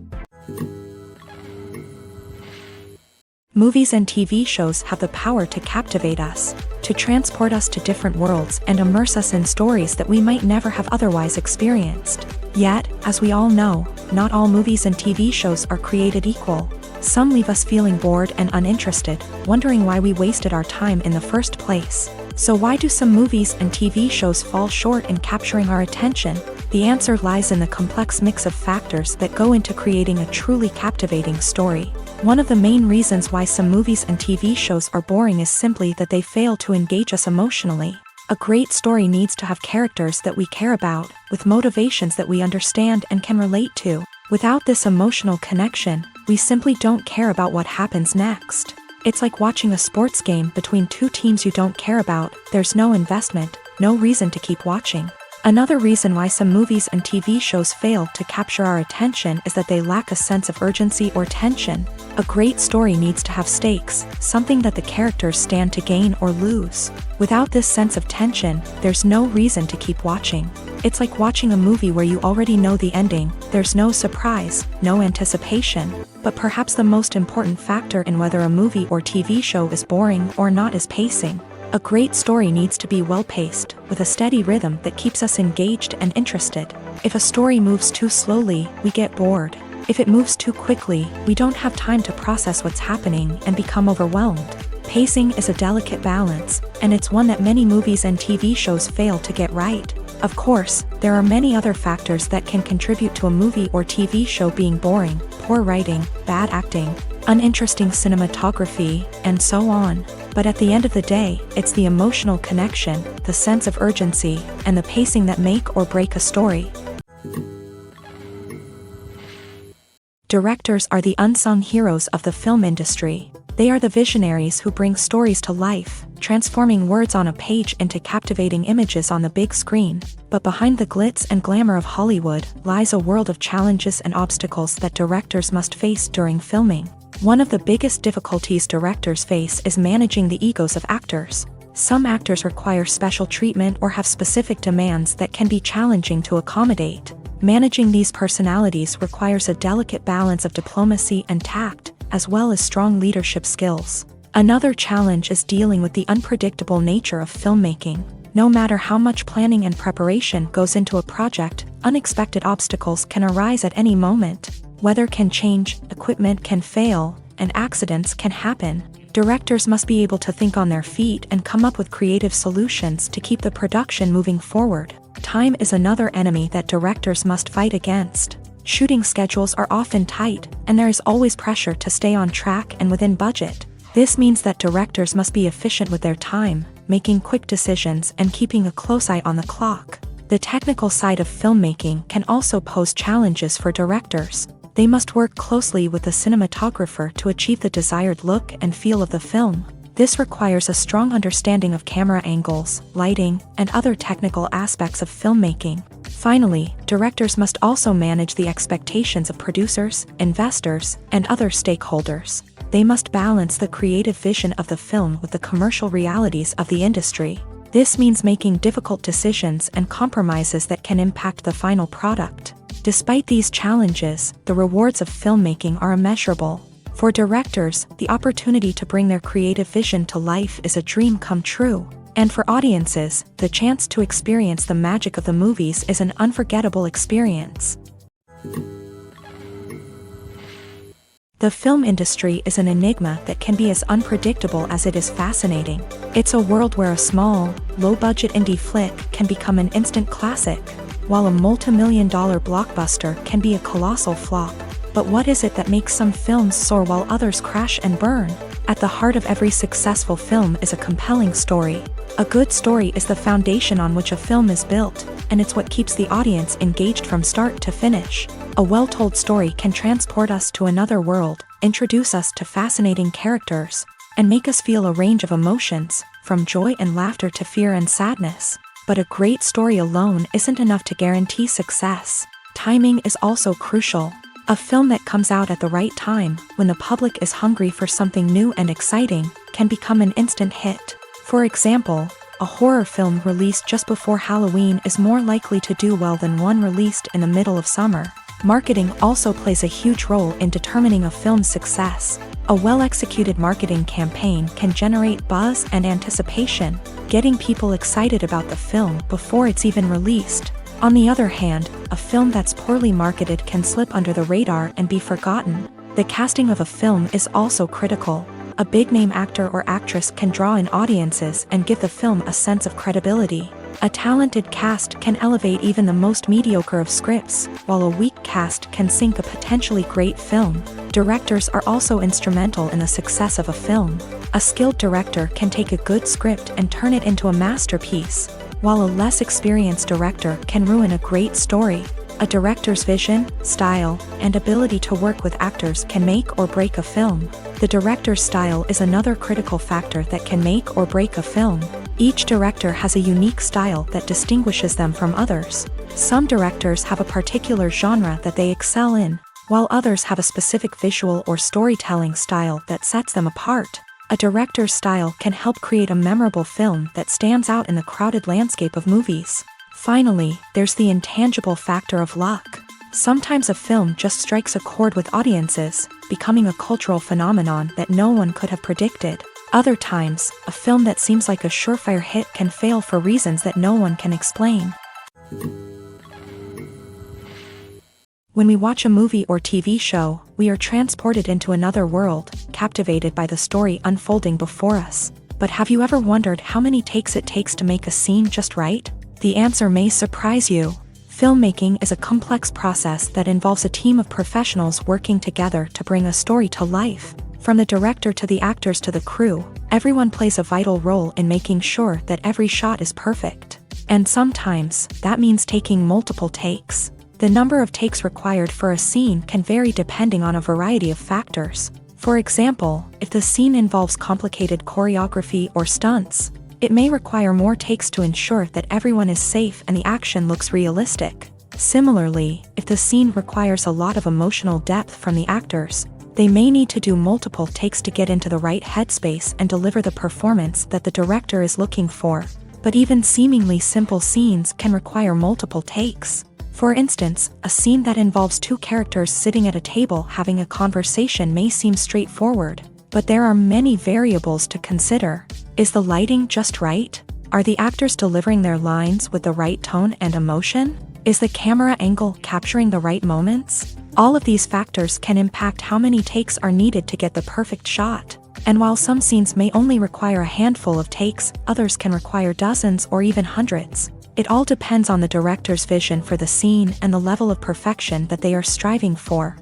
Movies and TV shows have the power to captivate us, to transport us to different worlds and immerse us in stories that we might never have otherwise experienced. Yet, as we all know, not all movies and TV shows are created equal. Some leave us feeling bored and uninterested, wondering why we wasted our time in the first place. So why do some movies and TV shows fall short in capturing our attention? The answer lies in the complex mix of factors that go into creating a truly captivating story. One of the main reasons why some movies and TV shows are boring is simply that they fail to engage us emotionally. A great story needs to have characters that we care about, with motivations that we understand and can relate to. Without this emotional connection, we simply don't care about what happens next. It's like watching a sports game between two teams you don't care about. There's no investment, no reason to keep watching. Another reason why some movies and TV shows fail to capture our attention is that they lack a sense of urgency or tension. A great story needs to have stakes, something that the characters stand to gain or lose. Without this sense of tension, there's no reason to keep watching. It's like watching a movie where you already know the ending. There's no surprise, no anticipation. But perhaps the most important factor in whether a movie or TV show is boring or not is pacing. A great story needs to be well-paced, with a steady rhythm that keeps us engaged and interested. If a story moves too slowly, we get bored. If it moves too quickly, we don't have time to process what's happening and become overwhelmed. Pacing is a delicate balance, and it's one that many movies and TV shows fail to get right. Of course, there are many other factors that can contribute to a movie or TV show being boring: poor writing, bad acting, uninteresting cinematography, and so on. But at the end of the day, it's the emotional connection, the sense of urgency, and the pacing that make or break a story. Directors are the unsung heroes of the film industry. They are the visionaries who bring stories to life, transforming words on a page into captivating images on the big screen. But behind the glitz and glamour of Hollywood lies a world of challenges and obstacles that directors must face during filming. One of the biggest difficulties directors face is managing the egos of actors. Some actors require special treatment or have specific demands that can be challenging to accommodate. Managing these personalities requires a delicate balance of diplomacy and tact, as well as strong leadership skills. Another challenge is dealing with the unpredictable nature of filmmaking. No matter how much planning and preparation goes into a project, unexpected obstacles can arise at any moment. Weather can change, equipment can fail, and accidents can happen. Directors must be able to think on their feet and come up with creative solutions to keep the production moving forward. Time is another enemy that directors must fight against. Shooting schedules are often tight, and there is always pressure to stay on track and within budget. This means that directors must be efficient with their time, making quick decisions and keeping a close eye on the clock. The technical side of filmmaking can also pose challenges for directors. They must work closely with the cinematographer to achieve the desired look and feel of the film. This requires a strong understanding of camera angles, lighting, and other technical aspects of filmmaking. Finally, directors must also manage the expectations of producers, investors, and other stakeholders. They must balance the creative vision of the film with the commercial realities of the industry. This means making difficult decisions and compromises that can impact the final product. Despite these challenges, the rewards of filmmaking are immeasurable. For directors, the opportunity to bring their creative vision to life is a dream come true. And for audiences, the chance to experience the magic of the movies is an unforgettable experience. The film industry is an enigma that can be as unpredictable as it is fascinating. It's a world where a small, low-budget indie flick can become an instant classic, while a multi-million-dollar blockbuster can be a colossal flop. But what is it that makes some films soar while others crash and burn? At the heart of every successful film is a compelling story. A good story is the foundation on which a film is built, and it's what keeps the audience engaged from start to finish. A well-told story can transport us to another world, introduce us to fascinating characters, and make us feel a range of emotions, from joy and laughter to fear and sadness. But a great story alone isn't enough to guarantee success. Timing is also crucial. A film that comes out at the right time, when the public is hungry for something new and exciting, can become an instant hit. For example, a horror film released just before Halloween is more likely to do well than one released in the middle of summer. Marketing also plays a huge role in determining a film's success. A well-executed marketing campaign can generate buzz and anticipation, getting people excited about the film before it's even released. On the other hand, a film that's poorly marketed can slip under the radar and be forgotten. The casting of a film is also critical. A big-name actor or actress can draw in audiences and give the film a sense of credibility. A talented cast can elevate even the most mediocre of scripts, while a weak cast can sink a potentially great film. Directors are also instrumental in the success of a film. A skilled director can take a good script and turn it into a masterpiece, while a less experienced director can ruin a great story. A director's vision, style, and ability to work with actors can make or break a film. The director's style is another critical factor that can make or break a film. Each director has a unique style that distinguishes them from others. Some directors have a particular genre that they excel in, while others have a specific visual or storytelling style that sets them apart. A director's style can help create a memorable film that stands out in the crowded landscape of movies. Finally, there's the intangible factor of luck. Sometimes a film just strikes a chord with audiences, becoming a cultural phenomenon that no one could have predicted. Other times, a film that seems like a surefire hit can fail for reasons that no one can explain. When we watch a movie or TV show, we are transported into another world, captivated by the story unfolding before us. But have you ever wondered how many takes it takes to make a scene just right? The answer may surprise you. Filmmaking is a complex process that involves a team of professionals working together to bring a story to life. From the director to the actors to the crew, everyone plays a vital role in making sure that every shot is perfect. And sometimes, that means taking multiple takes. The number of takes required for a scene can vary depending on a variety of factors. For example, if the scene involves complicated choreography or stunts, it may require more takes to ensure that everyone is safe and the action looks realistic. Similarly, if the scene requires a lot of emotional depth from the actors, they may need to do multiple takes to get into the right headspace and deliver the performance that the director is looking for. But even seemingly simple scenes can require multiple takes. For instance, a scene that involves two characters sitting at a table having a conversation may seem straightforward, but there are many variables to consider. Is the lighting just right? Are the actors delivering their lines with the right tone and emotion? Is the camera angle capturing the right moments? All of these factors can impact how many takes are needed to get the perfect shot. And while some scenes may only require a handful of takes, others can require dozens or even hundreds. It all depends on the director's vision for the scene and the level of perfection that they are striving for.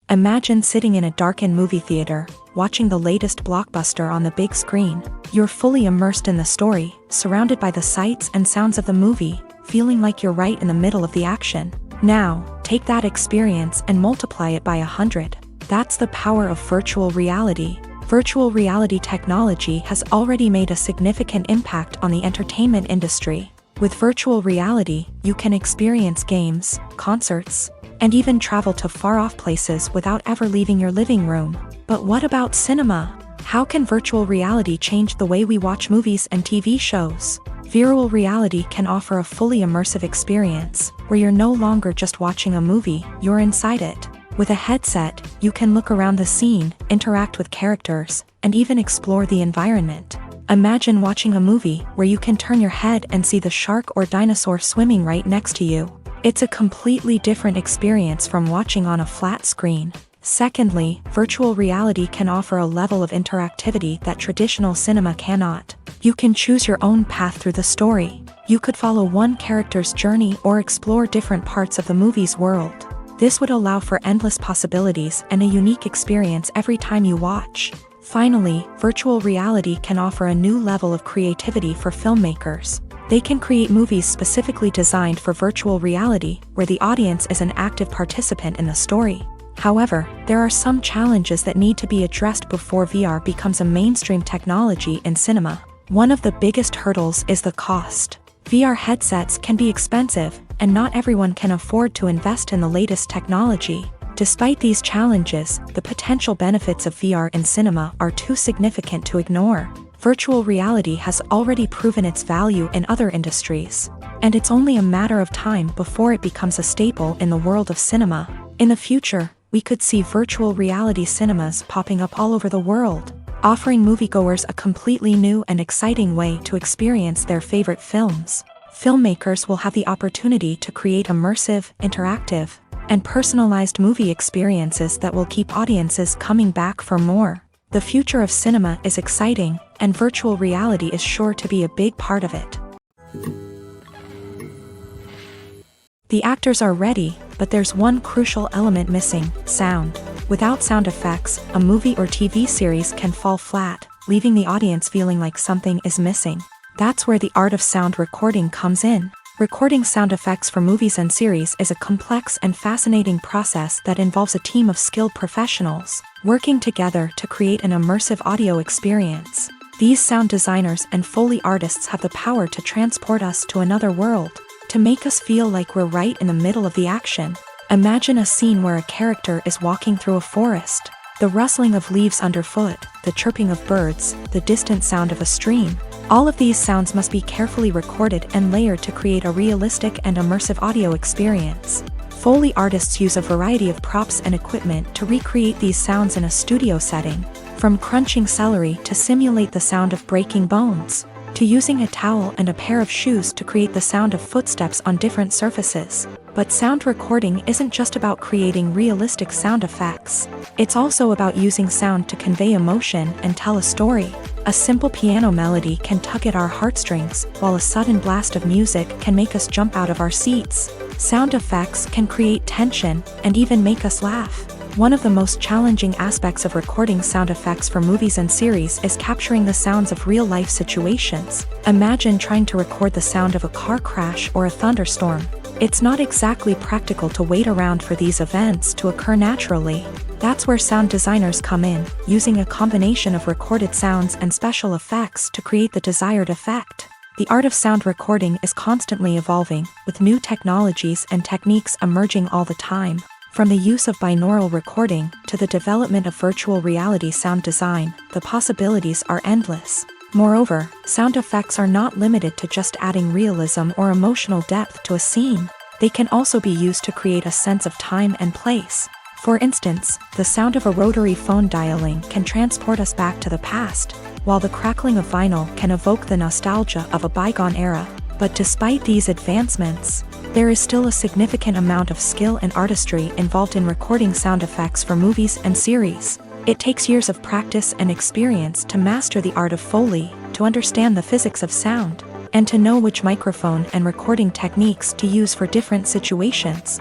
Imagine sitting in a darkened movie theater, watching the latest blockbuster on the big screen. You're fully immersed in the story, surrounded by the sights and sounds of the movie, feeling like you're right in the middle of the action. Now, take that experience and multiply it by 100. That's the power of virtual reality. Virtual reality technology has already made a significant impact on the entertainment industry. With virtual reality, you can experience games, concerts, and even travel to far-off places without ever leaving your living room. But what about cinema? How can virtual reality change the way we watch movies and TV shows? Virtual reality can offer a fully immersive experience, where you're no longer just watching a movie, you're inside it. With a headset, you can look around the scene, interact with characters, and even explore the environment. Imagine watching a movie where you can turn your head and see the shark or dinosaur swimming right next to you. It's a completely different experience from watching on a flat screen. Secondly, virtual reality can offer a level of interactivity that traditional cinema cannot. You can choose your own path through the story. You could follow one character's journey or explore different parts of the movie's world. This would allow for endless possibilities and a unique experience every time you watch. Finally, virtual reality can offer a new level of creativity for filmmakers. They can create movies specifically designed for virtual reality, where the audience is an active participant in the story. However, there are some challenges that need to be addressed before VR becomes a mainstream technology in cinema. One of the biggest hurdles is the cost. VR headsets can be expensive, and not everyone can afford to invest in the latest technology. Despite these challenges, the potential benefits of VR in cinema are too significant to ignore. Virtual reality has already proven its value in other industries, and it's only a matter of time before it becomes a staple in the world of cinema. In the future, we could see virtual reality cinemas popping up all over the world, offering moviegoers a completely new and exciting way to experience their favorite films. Filmmakers will have the opportunity to create immersive, interactive, and personalized movie experiences that will keep audiences coming back for more. The future of cinema is exciting, and virtual reality is sure to be a big part of it. The actors are ready, but there's one crucial element missing: sound. Without sound effects, a movie or TV series can fall flat, leaving the audience feeling like something is missing. That's where the art of sound recording comes in. Recording sound effects for movies and series is a complex and fascinating process that involves a team of skilled professionals working together to create an immersive audio experience. These sound designers and Foley artists have the power to transport us to another world, to make us feel like we're right in the middle of the action. Imagine a scene where a character is walking through a forest. The rustling of leaves underfoot, the chirping of birds, the distant sound of a stream. All of these sounds must be carefully recorded and layered to create a realistic and immersive audio experience. Foley artists use a variety of props and equipment to recreate these sounds in a studio setting, from crunching celery to simulate the sound of breaking bones, to using a towel and a pair of shoes to create the sound of footsteps on different surfaces. But sound recording isn't just about creating realistic sound effects. It's also about using sound to convey emotion and tell a story. A simple piano melody can tug at our heartstrings, while a sudden blast of music can make us jump out of our seats. Sound effects can create tension and even make us laugh. One of the most challenging aspects of recording sound effects for movies and series is capturing the sounds of real-life situations. Imagine trying to record the sound of a car crash or a thunderstorm. It's not exactly practical to wait around for these events to occur naturally. That's where sound designers come in, using a combination of recorded sounds and special effects to create the desired effect. The art of sound recording is constantly evolving, with new technologies and techniques emerging all the time. From the use of binaural recording to the development of virtual reality sound design, the possibilities are endless. Moreover, sound effects are not limited to just adding realism or emotional depth to a scene. They can also be used to create a sense of time and place. For instance, the sound of a rotary phone dialing can transport us back to the past, while the crackling of vinyl can evoke the nostalgia of a bygone era. But despite these advancements, there is still a significant amount of skill and artistry involved in recording sound effects for movies and series. It takes years of practice and experience to master the art of Foley, to understand the physics of sound, and to know which microphone and recording techniques to use for different situations.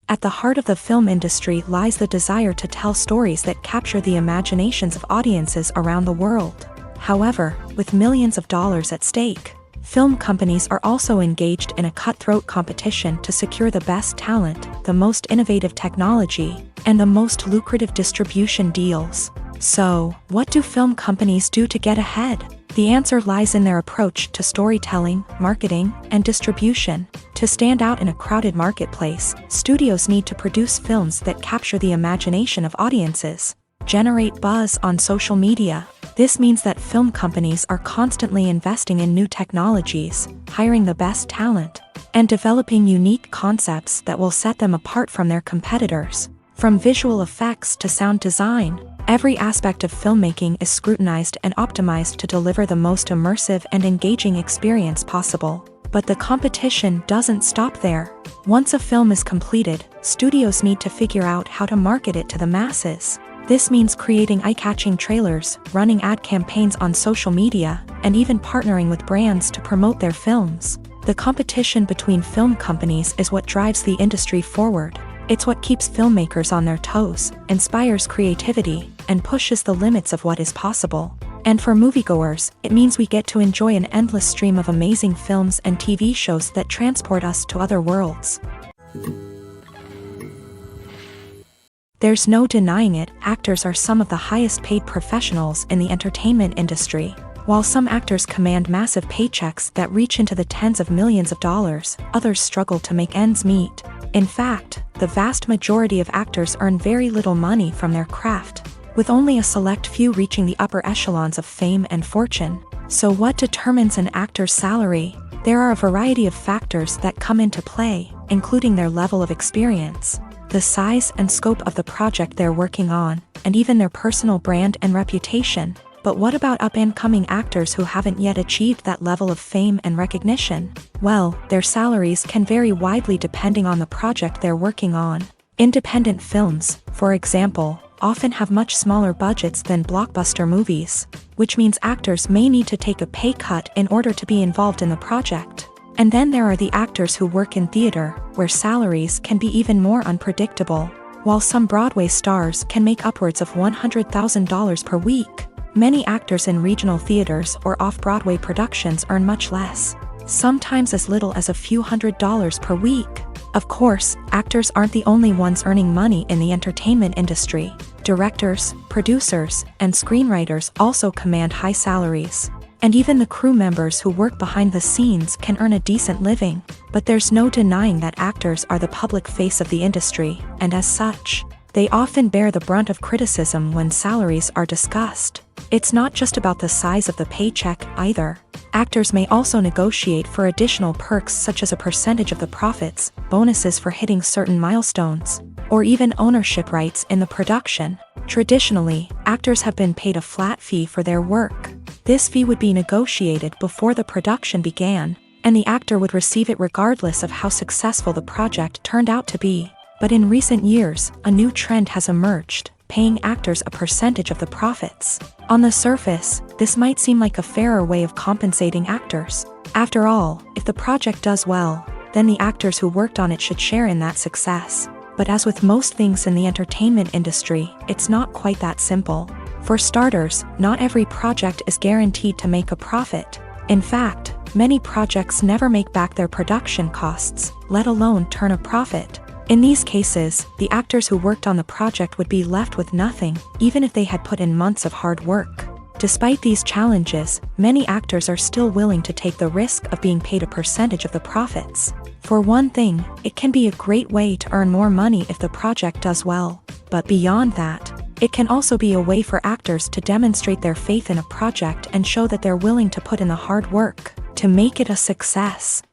At the heart of the film industry lies the desire to tell stories that capture the imaginations of audiences around the world. However, with millions of dollars at stake, film companies are also engaged in a cutthroat competition to secure the best talent, the most innovative technology, and the most lucrative distribution deals. So, what do film companies do to get ahead? The answer lies in their approach to storytelling, marketing, and distribution. To stand out in a crowded marketplace, studios need to produce films that capture the imagination of audiences, generate buzz on social media. This means that film companies are constantly investing in new technologies, hiring the best talent, and developing unique concepts that will set them apart from their competitors. From visual effects to sound design, every aspect of filmmaking is scrutinized and optimized to deliver the most immersive and engaging experience possible. But the competition doesn't stop there. Once a film is completed, studios need to figure out how to market it to the masses. This means creating eye-catching trailers, running ad campaigns on social media, and even partnering with brands to promote their films. The competition between film companies is what drives the industry forward. It's what keeps filmmakers on their toes, inspires creativity, and pushes the limits of what is possible. And for moviegoers, it means we get to enjoy an endless stream of amazing films and TV shows that transport us to other worlds. There's no denying it, actors are some of the highest paid professionals in the entertainment industry. While some actors command massive paychecks that reach into the tens of millions of dollars, others struggle to make ends meet. In fact, the vast majority of actors earn very little money from their craft, with only a select few reaching the upper echelons of fame and fortune. So what determines an actor's salary? There are a variety of factors that come into play, including their level of experience, the size and scope of the project they're working on, and even their personal brand and reputation. But what about up-and-coming actors who haven't yet achieved that level of fame and recognition? Well, their salaries can vary widely depending on the project they're working on. Independent films, for example, often have much smaller budgets than blockbuster movies, which means actors may need to take a pay cut in order to be involved in the project. And then there are the actors who work in theater, where salaries can be even more unpredictable. While some Broadway stars can make upwards of $100,000 per week, many actors in regional theaters or off-Broadway productions earn much less, sometimes as little as a few $100s per week. Of course, actors aren't the only ones earning money in the entertainment industry. Directors, producers, and screenwriters also command high salaries. And even the crew members who work behind the scenes can earn a decent living. But there's no denying that actors are the public face of the industry, and as such, they often bear the brunt of criticism when salaries are discussed. It's not just about the size of the paycheck, either. Actors may also negotiate for additional perks such as a percentage of the profits, bonuses for hitting certain milestones, or even ownership rights in the production. Traditionally, actors have been paid a flat fee for their work. This fee would be negotiated before the production began, and the actor would receive it regardless of how successful the project turned out to be. But in recent years, a new trend has emerged, paying actors a percentage of the profits. On the surface, this might seem like a fairer way of compensating actors. After all, if the project does well, then the actors who worked on it should share in that success. But as with most things in the entertainment industry, it's not quite that simple. For starters, not every project is guaranteed to make a profit. In fact, many projects never make back their production costs, let alone turn a profit. In these cases, the actors who worked on the project would be left with nothing, even if they had put in months of hard work. Despite these challenges, many actors are still willing to take the risk of being paid a percentage of the profits. For one thing, it can be a great way to earn more money if the project does well. But beyond that, it can also be a way for actors to demonstrate their faith in a project and show that they're willing to put in the hard work to make it a success.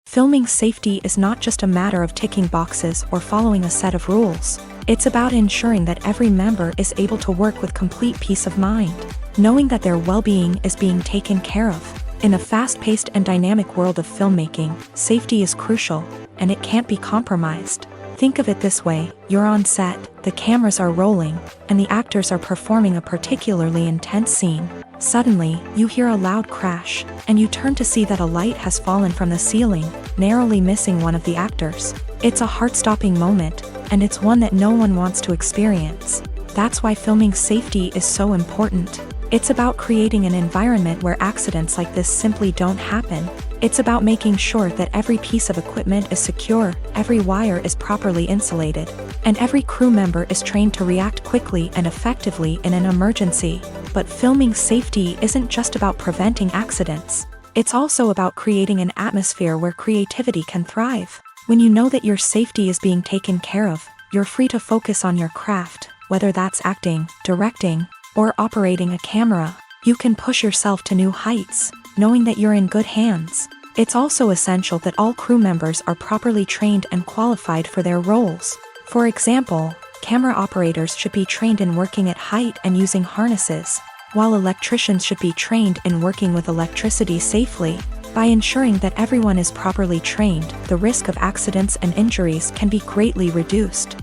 Filming safety is not just a matter of ticking boxes or following a set of rules. It's about ensuring that every member is able to work with complete peace of mind, knowing that their well-being is being taken care of. In a fast-paced and dynamic world of filmmaking, safety is crucial, and it can't be compromised. Think of it this way: you're on set, the cameras are rolling, and the actors are performing a particularly intense scene. Suddenly, you hear a loud crash, and you turn to see that a light has fallen from the ceiling, narrowly missing one of the actors. It's a heart-stopping moment, and it's one that no one wants to experience. That's why filming safety is so important. It's about creating an environment where accidents like this simply don't happen. It's about making sure that every piece of equipment is secure, every wire is properly insulated, and every crew member is trained to react quickly and effectively in an emergency. But filming safety isn't just about preventing accidents. It's also about creating an atmosphere where creativity can thrive. When you know that your safety is being taken care of, you're free to focus on your craft, whether that's acting, directing, or operating a camera. You can push yourself to new heights, knowing that you're in good hands. It's also essential that all crew members are properly trained and qualified for their roles. For example, camera operators should be trained in working at height and using harnesses, while electricians should be trained in working with electricity safely. By ensuring that everyone is properly trained, the risk of accidents and injuries can be greatly reduced.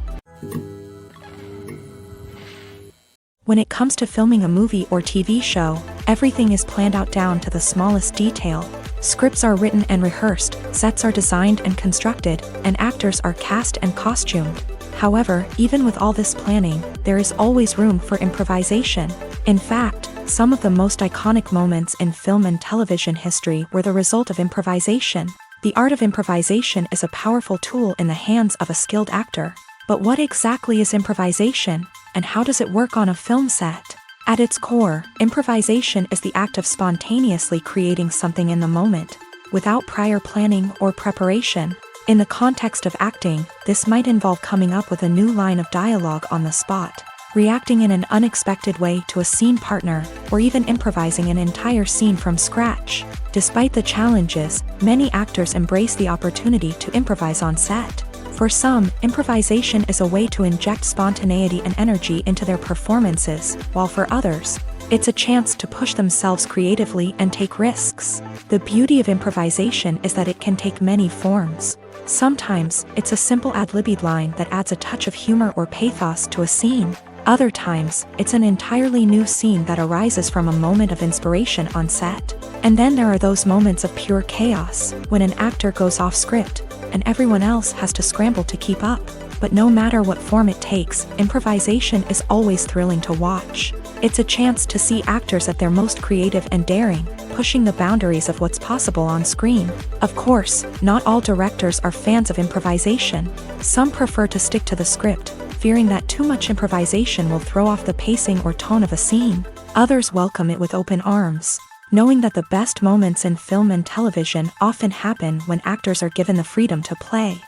When it comes to filming a movie or TV show, everything is planned out down to the smallest detail. Scripts are written and rehearsed, sets are designed and constructed, and actors are cast and costumed. However, even with all this planning, there is always room for improvisation. In fact, some of the most iconic moments in film and television history were the result of improvisation. The art of improvisation is a powerful tool in the hands of a skilled actor. But what exactly is improvisation, and how does it work on a film set? At its core, improvisation is the act of spontaneously creating something in the moment, without prior planning or preparation. In the context of acting, this might involve coming up with a new line of dialogue on the spot, reacting in an unexpected way to a scene partner, or even improvising an entire scene from scratch. Despite the challenges, many actors embrace the opportunity to improvise on set. For some, improvisation is a way to inject spontaneity and energy into their performances, while for others, it's a chance to push themselves creatively and take risks. The beauty of improvisation is that it can take many forms. Sometimes, it's a simple ad-libbed line that adds a touch of humor or pathos to a scene. Other times, it's an entirely new scene that arises from a moment of inspiration on set. And then there are those moments of pure chaos, when an actor goes off script, and everyone else has to scramble to keep up. But no matter what form it takes, improvisation is always thrilling to watch. It's a chance to see actors at their most creative and daring, pushing the boundaries of what's possible on screen. Of course, not all directors are fans of improvisation. Some prefer to stick to the script, fearing that too much improvisation will throw off the pacing or tone of a scene. Others welcome it with open arms, knowing that the best moments in film and television often happen when actors are given the freedom to play.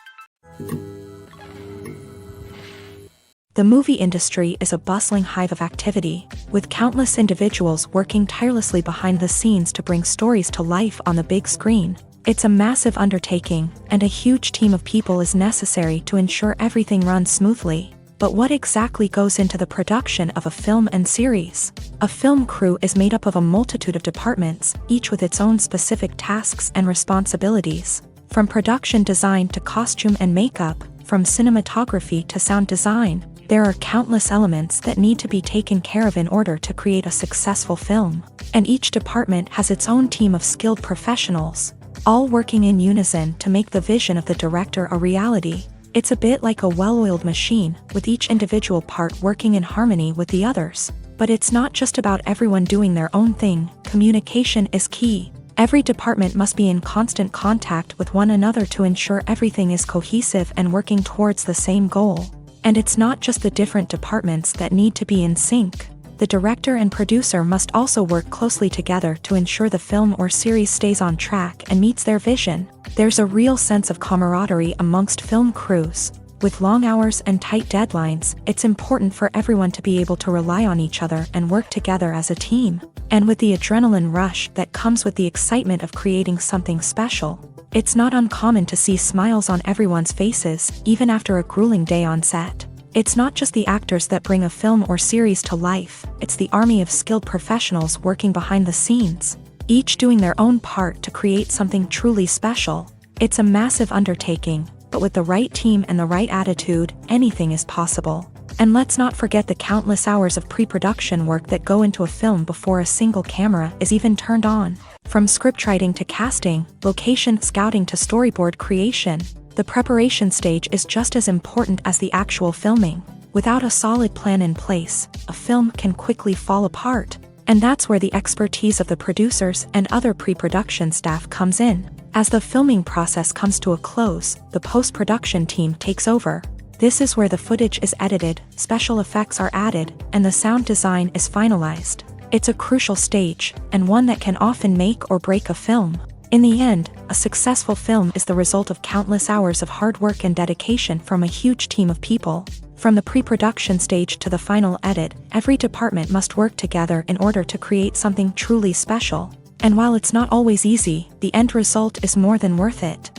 The movie industry is a bustling hive of activity, with countless individuals working tirelessly behind the scenes to bring stories to life on the big screen. It's a massive undertaking, and a huge team of people is necessary to ensure everything runs smoothly. But what exactly goes into the production of a film and series? A film crew is made up of a multitude of departments, each with its own specific tasks and responsibilities. From production design to costume and makeup, from cinematography to sound design, there are countless elements that need to be taken care of in order to create a successful film. And each department has its own team of skilled professionals, all working in unison to make the vision of the director a reality. It's a bit like a well-oiled machine, with each individual part working in harmony with the others. But it's not just about everyone doing their own thing. Communication is key. Every department must be in constant contact with one another to ensure everything is cohesive and working towards the same goal. And it's not just the different departments that need to be in sync. The director and producer must also work closely together to ensure the film or series stays on track and meets their vision. There's a real sense of camaraderie amongst film crews. With long hours and tight deadlines, it's important for everyone to be able to rely on each other and work together as a team. And with the adrenaline rush that comes with the excitement of creating something special, it's not uncommon to see smiles on everyone's faces, even after a grueling day on set. It's not just the actors that bring a film or series to life, it's the army of skilled professionals working behind the scenes, each doing their own part to create something truly special. It's a massive undertaking, but with the right team and the right attitude, anything is possible. And let's not forget the countless hours of pre-production work that go into a film before a single camera is even turned on. From scriptwriting to casting, location scouting to storyboard creation, the preparation stage is just as important as the actual filming. Without a solid plan in place, a film can quickly fall apart. And that's where the expertise of the producers and other pre-production staff comes in. As the filming process comes to a close, the post-production team takes over. This is where the footage is edited, special effects are added, and the sound design is finalized. It's a crucial stage, and one that can often make or break a film. In the end, a successful film is the result of countless hours of hard work and dedication from a huge team of people. From the pre-production stage to the final edit, every department must work together in order to create something truly special. And while it's not always easy, the end result is more than worth it.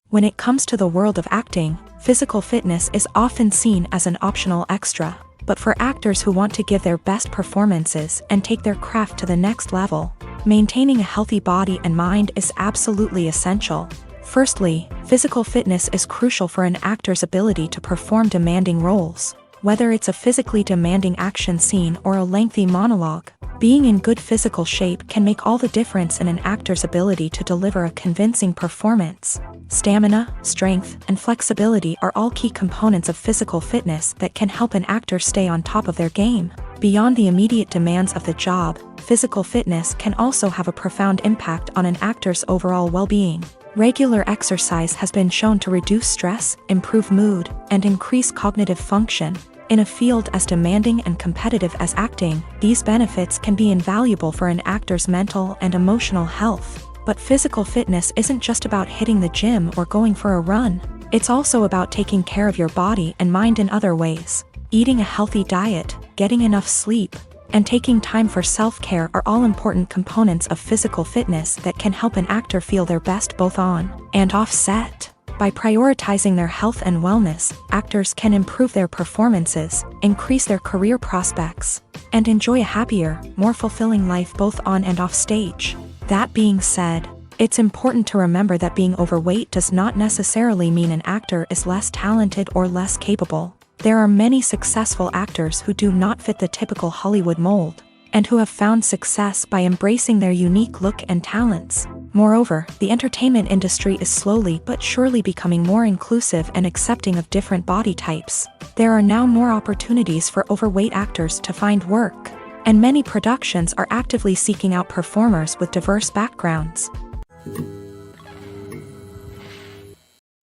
When it comes to the world of acting, physical fitness is often seen as an optional extra. But for actors who want to give their best performances and take their craft to the next level, maintaining a healthy body and mind is absolutely essential. Firstly, physical fitness is crucial for an actor's ability to perform demanding roles. Whether it's a physically demanding action scene or a lengthy monologue, being in good physical shape can make all the difference in an actor's ability to deliver a convincing performance. Stamina, strength, and flexibility are all key components of physical fitness that can help an actor stay on top of their game. Beyond the immediate demands of the job, physical fitness can also have a profound impact on an actor's overall well-being. Regular exercise has been shown to reduce stress, improve mood, and increase cognitive function. In a field as demanding and competitive as acting, these benefits can be invaluable for an actor's mental and emotional health. But physical fitness isn't just about hitting the gym or going for a run. It's also about taking care of your body and mind in other ways. Eating a healthy diet, getting enough sleep, and taking time for self-care are all important components of physical fitness that can help an actor feel their best both on and off set. By prioritizing their health and wellness, actors can improve their performances, increase their career prospects, and enjoy a happier, more fulfilling life both on and off stage. That being said, it's important to remember that being overweight does not necessarily mean an actor is less talented or less capable. There are many successful actors who do not fit the typical Hollywood mold, and who have found success by embracing their unique look and talents. Moreover, the entertainment industry is slowly but surely becoming more inclusive and accepting of different body types. There are now more opportunities for overweight actors to find work, and many productions are actively seeking out performers with diverse backgrounds.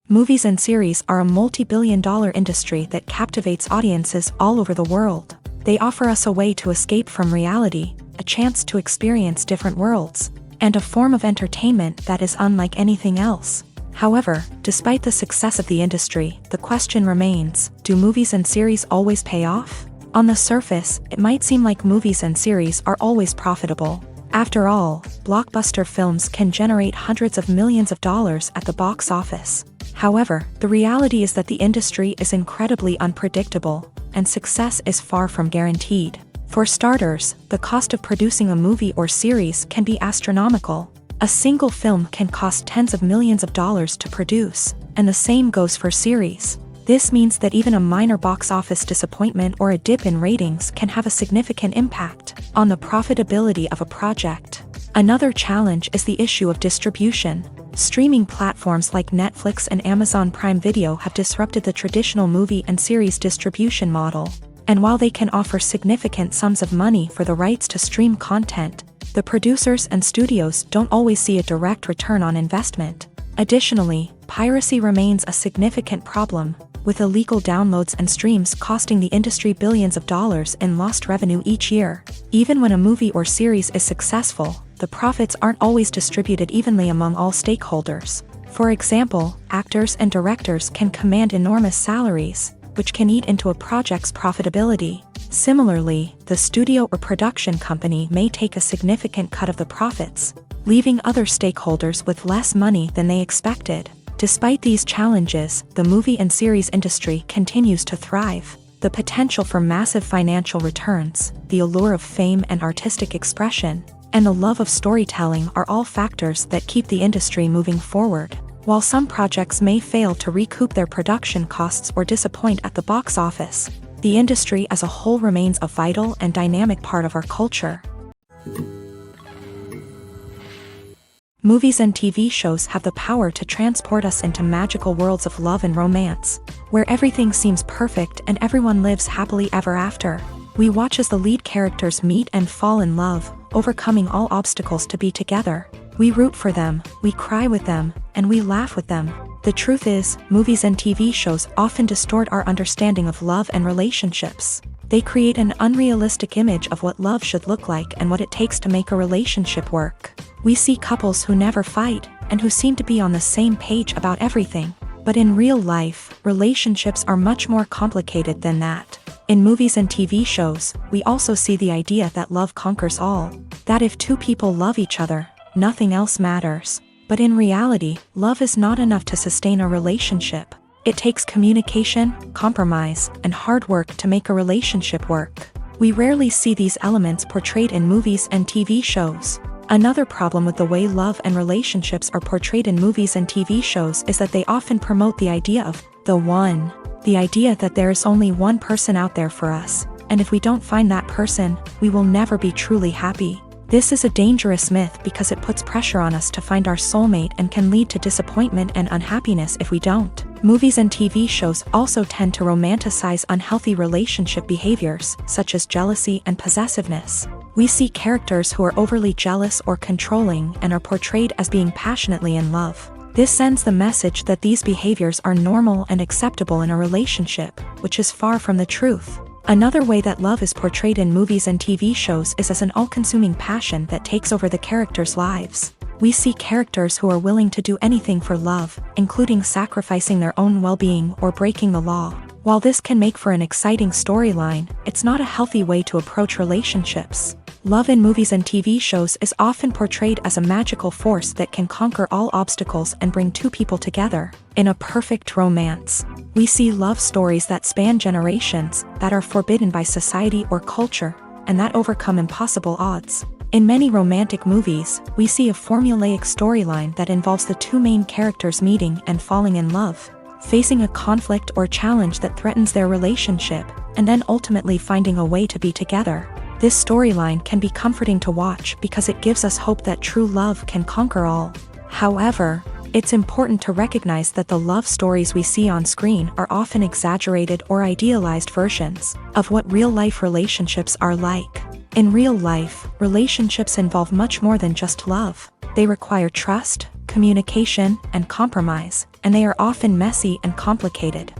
Movies and series are a multi-billion-dollar industry that captivates audiences all over the world. They offer us a way to escape from reality, a chance to experience different worlds, and a form of entertainment that is unlike anything else. However, despite the success of the industry, the question remains, do movies and series always pay off? On the surface, it might seem like movies and series are always profitable. After all, blockbuster films can generate hundreds of millions of dollars at the box office. However, the reality is that the industry is incredibly unpredictable, and success is far from guaranteed. For starters, the cost of producing a movie or series can be astronomical. A single film can cost tens of millions of dollars to produce, and the same goes for series. This means that even a minor box office disappointment or a dip in ratings can have a significant impact on the profitability of a project. Another challenge is the issue of distribution. Streaming platforms like Netflix and Amazon Prime Video have disrupted the traditional movie and series distribution model. And while they can offer significant sums of money for the rights to stream content, the producers and studios don't always see a direct return on investment. Additionally, piracy remains a significant problem, with illegal downloads and streams costing the industry billions of dollars in lost revenue each year. Even when a movie or series is successful, the profits aren't always distributed evenly among all stakeholders. For example, actors and directors can command enormous salaries, which can eat into a project's profitability. Similarly, the studio or production company may take a significant cut of the profits, leaving other stakeholders with less money than they expected. Despite these challenges, the movie and series industry continues to thrive. The potential for massive financial returns, the allure of fame and artistic expression, and the love of storytelling are all factors that keep the industry moving forward. While some projects may fail to recoup their production costs or disappoint at the box office, the industry as a whole remains a vital and dynamic part of our culture. Movies and TV shows have the power to transport us into magical worlds of love and romance, where everything seems perfect and everyone lives happily ever after. We watch as the lead characters meet and fall in love, overcoming all obstacles to be together. We root for them, we cry with them, and we laugh with them. The truth is, movies and TV shows often distort our understanding of love and relationships. They create an unrealistic image of what love should look like and what it takes to make a relationship work. We see couples who never fight, and who seem to be on the same page about everything. But in real life, relationships are much more complicated than that. In movies and TV shows, we also see the idea that love conquers all. That if two people love each other, nothing else matters. But in reality, love is not enough to sustain a relationship. It takes communication, compromise, and hard work to make a relationship work. We rarely see these elements portrayed in movies and TV shows. Another problem with the way love and relationships are portrayed in movies and TV shows is that they often promote the idea of the one. The idea that there is only one person out there for us, and if we don't find that person, we will never be truly happy. This is a dangerous myth because it puts pressure on us to find our soulmate and can lead to disappointment and unhappiness if we don't. Movies and TV shows also tend to romanticize unhealthy relationship behaviors, such as jealousy and possessiveness. We see characters who are overly jealous or controlling and are portrayed as being passionately in love. This sends the message that these behaviors are normal and acceptable in a relationship, which is far from the truth. Another way that love is portrayed in movies and TV shows is as an all-consuming passion that takes over the characters' lives. We see characters who are willing to do anything for love, including sacrificing their own well-being or breaking the law. While this can make for an exciting storyline, it's not a healthy way to approach relationships. Love in movies and TV shows is often portrayed as a magical force that can conquer all obstacles and bring two people together. In a perfect romance, we see love stories that span generations, that are forbidden by society or culture, and that overcome impossible odds. In many romantic movies, we see a formulaic storyline that involves the two main characters meeting and falling in love, facing a conflict or challenge that threatens their relationship, and then ultimately finding a way to be together. This storyline can be comforting to watch because it gives us hope that true love can conquer all. However, it's important to recognize that the love stories we see on screen are often exaggerated or idealized versions of what real-life relationships are like. In real life, relationships involve much more than just love. They require trust, communication, and compromise, and they are often messy and complicated.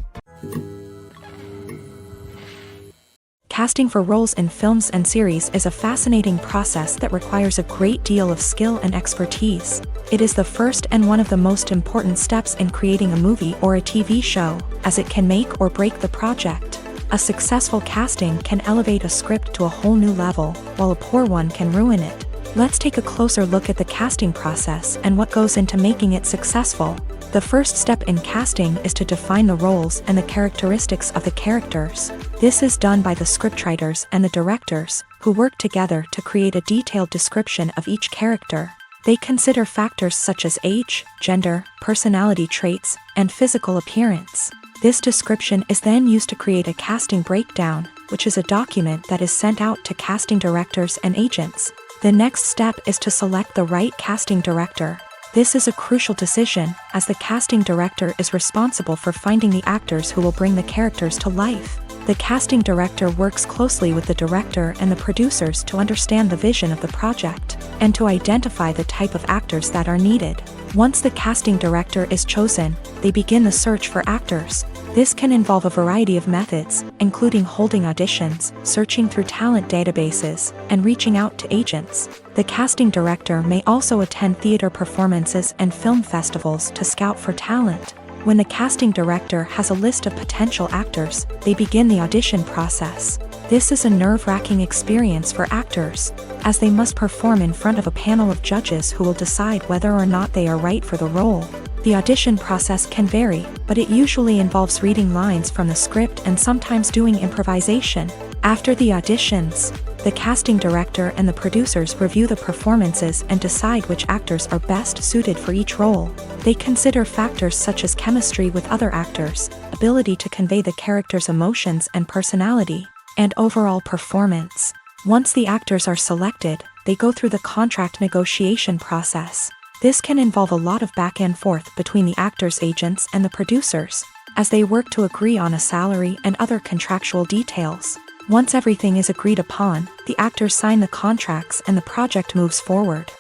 Casting for roles in films and series is a fascinating process that requires a great deal of skill and expertise. It is the first and one of the most important steps in creating a movie or a TV show, as it can make or break the project. A successful casting can elevate a script to a whole new level, while a poor one can ruin it. Let's take a closer look at the casting process and what goes into making it successful. The first step in casting is to define the roles and the characteristics of the characters. This is done by the scriptwriters and the directors, who work together to create a detailed description of each character. They consider factors such as age, gender, personality traits, and physical appearance. This description is then used to create a casting breakdown, which is a document that is sent out to casting directors and agents. The next step is to select the right casting director. This is a crucial decision, as the casting director is responsible for finding the actors who will bring the characters to life. The casting director works closely with the director and the producers to understand the vision of the project, and to identify the type of actors that are needed. Once the casting director is chosen, they begin the search for actors. This can involve a variety of methods, including holding auditions, searching through talent databases, and reaching out to agents. The casting director may also attend theater performances and film festivals to scout for talent. When the casting director has a list of potential actors, they begin the audition process. This is a nerve-wracking experience for actors, as they must perform in front of a panel of judges who will decide whether or not they are right for the role. The audition process can vary, but it usually involves reading lines from the script and sometimes doing improvisation. After the auditions, the casting director and the producers review the performances and decide which actors are best suited for each role. They consider factors such as chemistry with other actors, ability to convey the character's emotions and personality, and overall performance. Once the actors are selected, they go through the contract negotiation process. This can involve a lot of back and forth between the actors' agents and the producers, as they work to agree on a salary and other contractual details. Once everything is agreed upon, the actors sign the contracts and the project moves forward.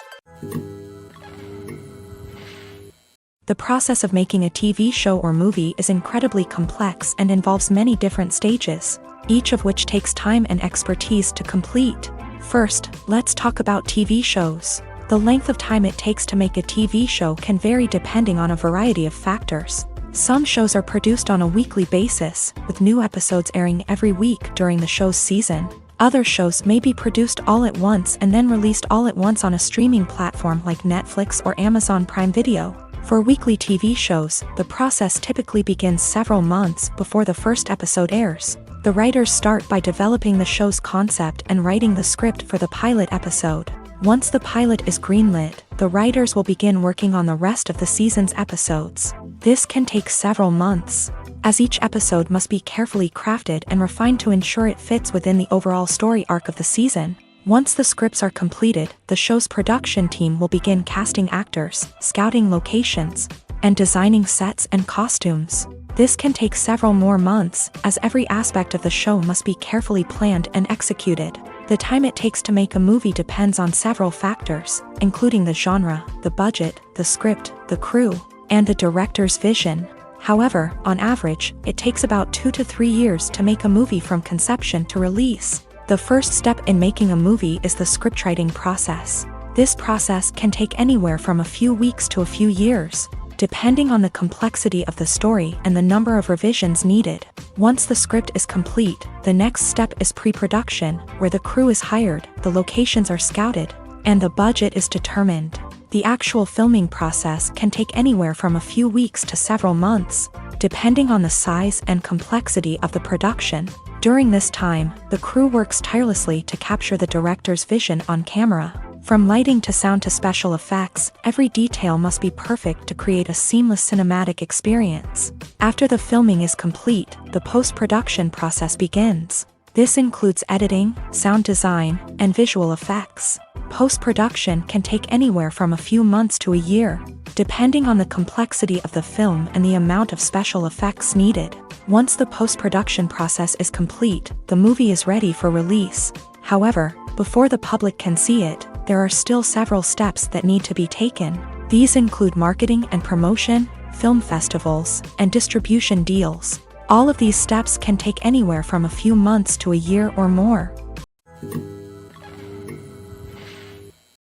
The process of making a TV show or movie is incredibly complex and involves many different stages, each of which takes time and expertise to complete. First, let's talk about TV shows. The length of time it takes to make a TV show can vary depending on a variety of factors. Some shows are produced on a weekly basis, with new episodes airing every week during the show's season. Other shows may be produced all at once and then released all at once on a streaming platform like Netflix or Amazon Prime Video. For weekly TV shows, the process typically begins several months before the first episode airs. The writers start by developing the show's concept and writing the script for the pilot episode. Once the pilot is greenlit, the writers will begin working on the rest of the season's episodes. This can take several months. as each episode must be carefully crafted and refined to ensure it fits within the overall story arc of the season. Once the scripts are completed, the show's production team will begin casting actors, scouting locations, and designing sets and costumes. This can take several more months, as every aspect of the show must be carefully planned and executed. The time it takes to make a movie depends on several factors, including the genre, the budget, the script, the crew, and the director's vision. However, on average, it takes about 2 to 3 years to make a movie from conception to release. The first step in making a movie is the scriptwriting process. This process can take anywhere from a few weeks to a few years, depending on the complexity of the story and the number of revisions needed. Once the script is complete, the next step is pre-production, where the crew is hired, the locations are scouted, and the budget is determined. The actual filming process can take anywhere from a few weeks to several months, depending on the size and complexity of the production. During this time, the crew works tirelessly to capture the director's vision on camera. From lighting to sound to special effects, every detail must be perfect to create a seamless cinematic experience. After the filming is complete, the post-production process begins. This includes editing, sound design, and visual effects. Post-production can take anywhere from a few months to a year, depending on the complexity of the film and the amount of special effects needed. Once the post-production process is complete, the movie is ready for release. However, before the public can see it, there are still several steps that need to be taken. These include marketing and promotion, film festivals, and distribution deals. All of these steps can take anywhere from a few months to a year or more.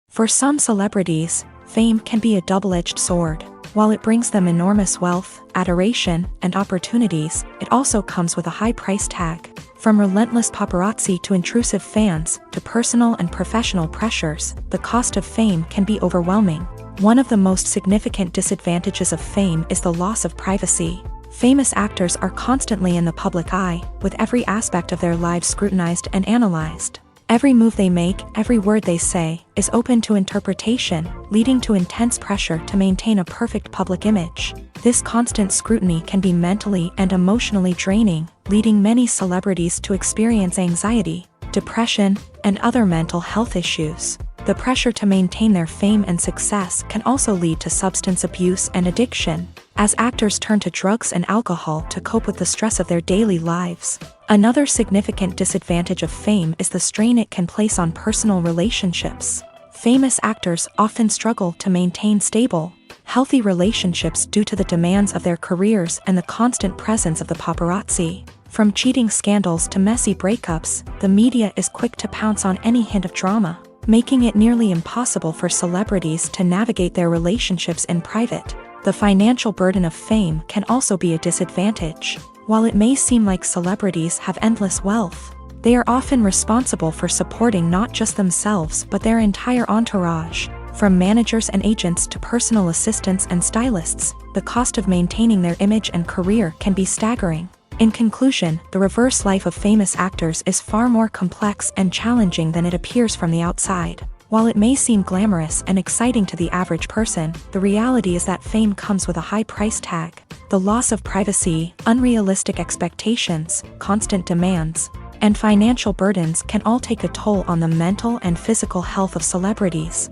For some celebrities, fame can be a double-edged sword. While it brings them enormous wealth, adoration, and opportunities, it also comes with a high price tag. From relentless paparazzi to intrusive fans, to personal and professional pressures, the cost of fame can be overwhelming. One of the most significant disadvantages of fame is the loss of privacy. Famous actors are constantly in the public eye, with every aspect of their lives scrutinized and analyzed. Every move they make, every word they say, is open to interpretation, leading to intense pressure to maintain a perfect public image. This constant scrutiny can be mentally and emotionally draining, leading many celebrities to experience anxiety, depression, and other mental health issues. The pressure to maintain their fame and success can also lead to substance abuse and addiction, as actors turn to drugs and alcohol to cope with the stress of their daily lives. Another significant disadvantage of fame is the strain it can place on personal relationships. Famous actors often struggle to maintain stable, healthy relationships due to the demands of their careers and the constant presence of the paparazzi. From cheating scandals to messy breakups, the media is quick to pounce on any hint of drama, making it nearly impossible for celebrities to navigate their relationships in private. The financial burden of fame can also be a disadvantage. While it may seem like celebrities have endless wealth, they are often responsible for supporting not just themselves but their entire entourage. From managers and agents to personal assistants and stylists, the cost of maintaining their image and career can be staggering. In conclusion, the reverse life of famous actors is far more complex and challenging than it appears from the outside. While it may seem glamorous and exciting to the average person, the reality is that fame comes with a high price tag. The loss of privacy, unrealistic expectations, constant demands, and financial burdens can all take a toll on the mental and physical health of celebrities.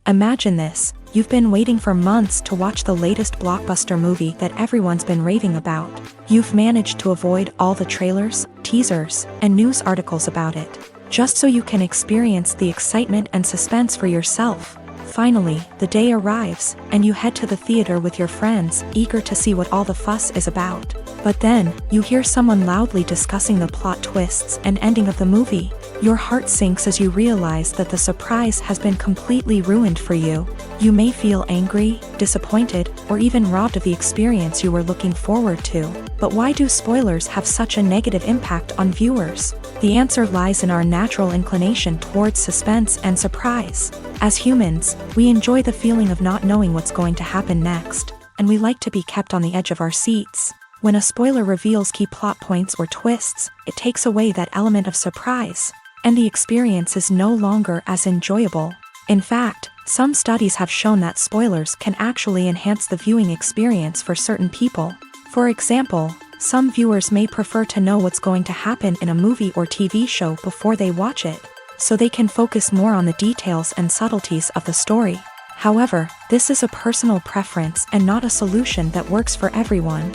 Imagine this: you've been waiting for months to watch the latest blockbuster movie that everyone's been raving about. You've managed to avoid all the trailers, teasers, and news articles about it, just so you can experience the excitement and suspense for yourself. Finally, the day arrives, and you head to the theater with your friends, eager to see what all the fuss is about. But then, you hear someone loudly discussing the plot twists and ending of the movie. Your heart sinks as you realize that the surprise has been completely ruined for you. You may feel angry, disappointed, or even robbed of the experience you were looking forward to. But why do spoilers have such a negative impact on viewers? The answer lies in our natural inclination towards suspense and surprise. As humans, we enjoy the feeling of not knowing what's going to happen next, and we like to be kept on the edge of our seats. When a spoiler reveals key plot points or twists, it takes away that element of surprise, and the experience is no longer as enjoyable. In fact, some studies have shown that spoilers can actually enhance the viewing experience for certain people. For example, some viewers may prefer to know what's going to happen in a movie or TV show before they watch it, so they can focus more on the details and subtleties of the story. However, this is a personal preference and not a solution that works for everyone.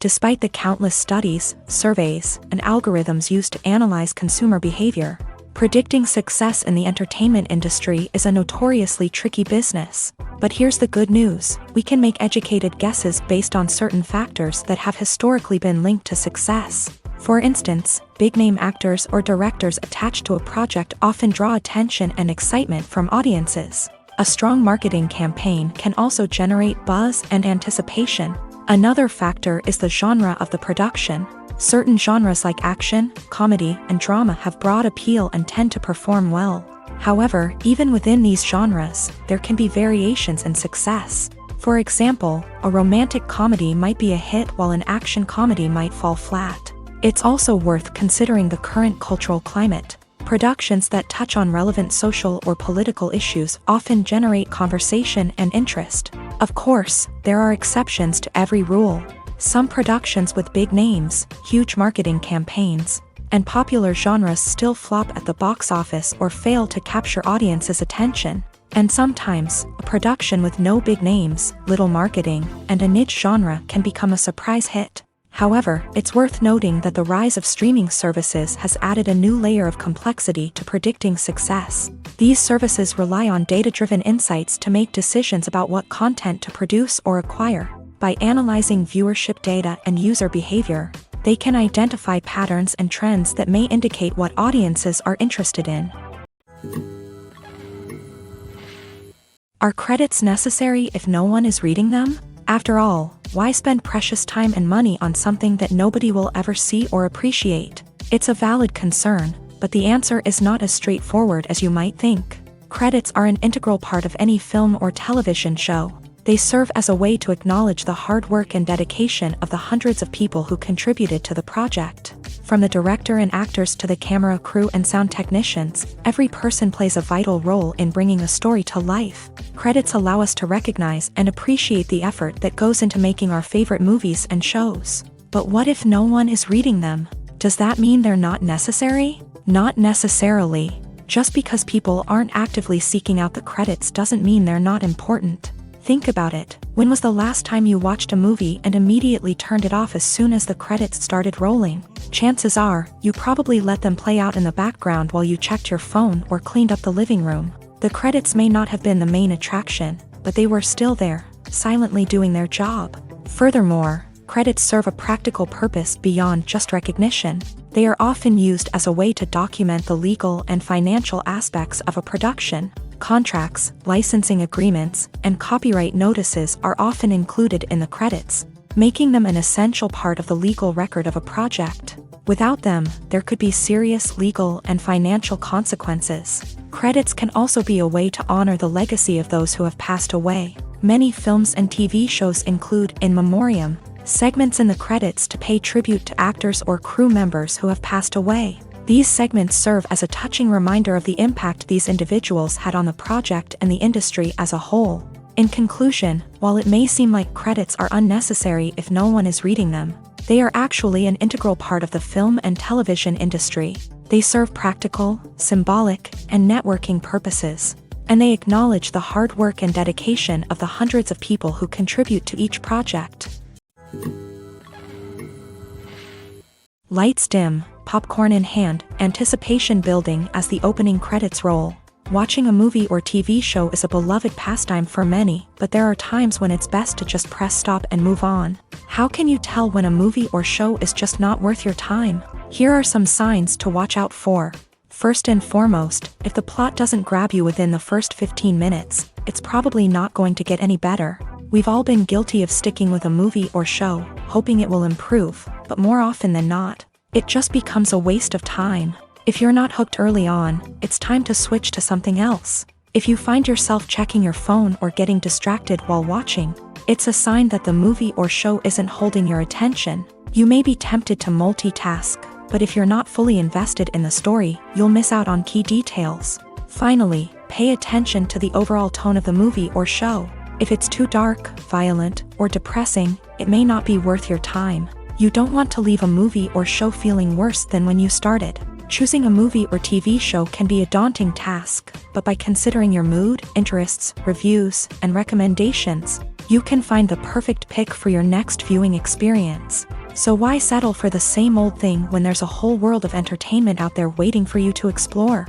Despite the countless studies, surveys, and algorithms used to analyze consumer behavior, predicting success in the entertainment industry is a notoriously tricky business. But here's the good news: we can make educated guesses based on certain factors that have historically been linked to success. For instance, big-name actors or directors attached to a project often draw attention and excitement from audiences. A strong marketing campaign can also generate buzz and anticipation. Another factor is the genre of the production. Certain genres like action, comedy, and drama have broad appeal and tend to perform well. However, even within these genres, there can be variations in success. For example, a romantic comedy might be a hit while an action comedy might fall flat. It's also worth considering the current cultural climate. Productions that touch on relevant social or political issues often generate conversation and interest. Of course, there are exceptions to every rule. Some productions with big names, huge marketing campaigns, and popular genres still flop at the box office or fail to capture audiences' attention. And sometimes, a production with no big names, little marketing, and a niche genre can become a surprise hit. However, it's worth noting that the rise of streaming services has added a new layer of complexity to predicting success. These services rely on data-driven insights to make decisions about what content to produce or acquire. By analyzing viewership data and user behavior, they can identify patterns and trends that may indicate what audiences are interested in. Are credits necessary if no one is reading them? After all, why spend precious time and money on something that nobody will ever see or appreciate? It's a valid concern, but the answer is not as straightforward as you might think. Credits are an integral part of any film or television show. They serve as a way to acknowledge the hard work and dedication of the hundreds of people who contributed to the project. From the director and actors to the camera crew and sound technicians, every person plays a vital role in bringing a story to life. Credits allow us to recognize and appreciate the effort that goes into making our favorite movies and shows. But what if no one is reading them? Does that mean they're not necessary? Not necessarily. Just because people aren't actively seeking out the credits doesn't mean they're not important. Think about it. When was the last time you watched a movie and immediately turned it off as soon as the credits started rolling? Chances are, you probably let them play out in the background while you checked your phone or cleaned up the living room. The credits may not have been the main attraction, but they were still there, silently doing their job. Furthermore, credits serve a practical purpose beyond just recognition. They are often used as a way to document the legal and financial aspects of a production. Contracts, licensing agreements, and copyright notices are often included in the credits, making them an essential part of the legal record of a project. Without them, there could be serious legal and financial consequences. Credits can also be a way to honor the legacy of those who have passed away. Many films and TV shows include in memoriam segments in the credits to pay tribute to actors or crew members who have passed away. These segments serve as a touching reminder of the impact these individuals had on the project and the industry as a whole. In conclusion, while it may seem like credits are unnecessary if no one is reading them, they are actually an integral part of the film and television industry. They serve practical, symbolic, and networking purposes, and they acknowledge the hard work and dedication of the hundreds of people who contribute to each project. Lights dim, popcorn in hand, anticipation building as the opening credits roll. Watching a movie or TV show is a beloved pastime for many, but there are times when it's best to just press stop and move on. How can you tell when a movie or show is just not worth your time? Here are some signs to watch out for. First and foremost, if the plot doesn't grab you within the first 15 minutes, it's probably not going to get any better. We've all been guilty of sticking with a movie or show, hoping it will improve, but more often than not, it just becomes a waste of time. If you're not hooked early on, it's time to switch to something else. If you find yourself checking your phone or getting distracted while watching, it's a sign that the movie or show isn't holding your attention. You may be tempted to multitask, but if you're not fully invested in the story, you'll miss out on key details. Finally, pay attention to the overall tone of the movie or show. If it's too dark, violent, or depressing, it may not be worth your time. You don't want to leave a movie or show feeling worse than when you started. Choosing a movie or TV show can be a daunting task, but by considering your mood, interests, reviews, and recommendations, you can find the perfect pick for your next viewing experience. So why settle for the same old thing when there's a whole world of entertainment out there waiting for you to explore?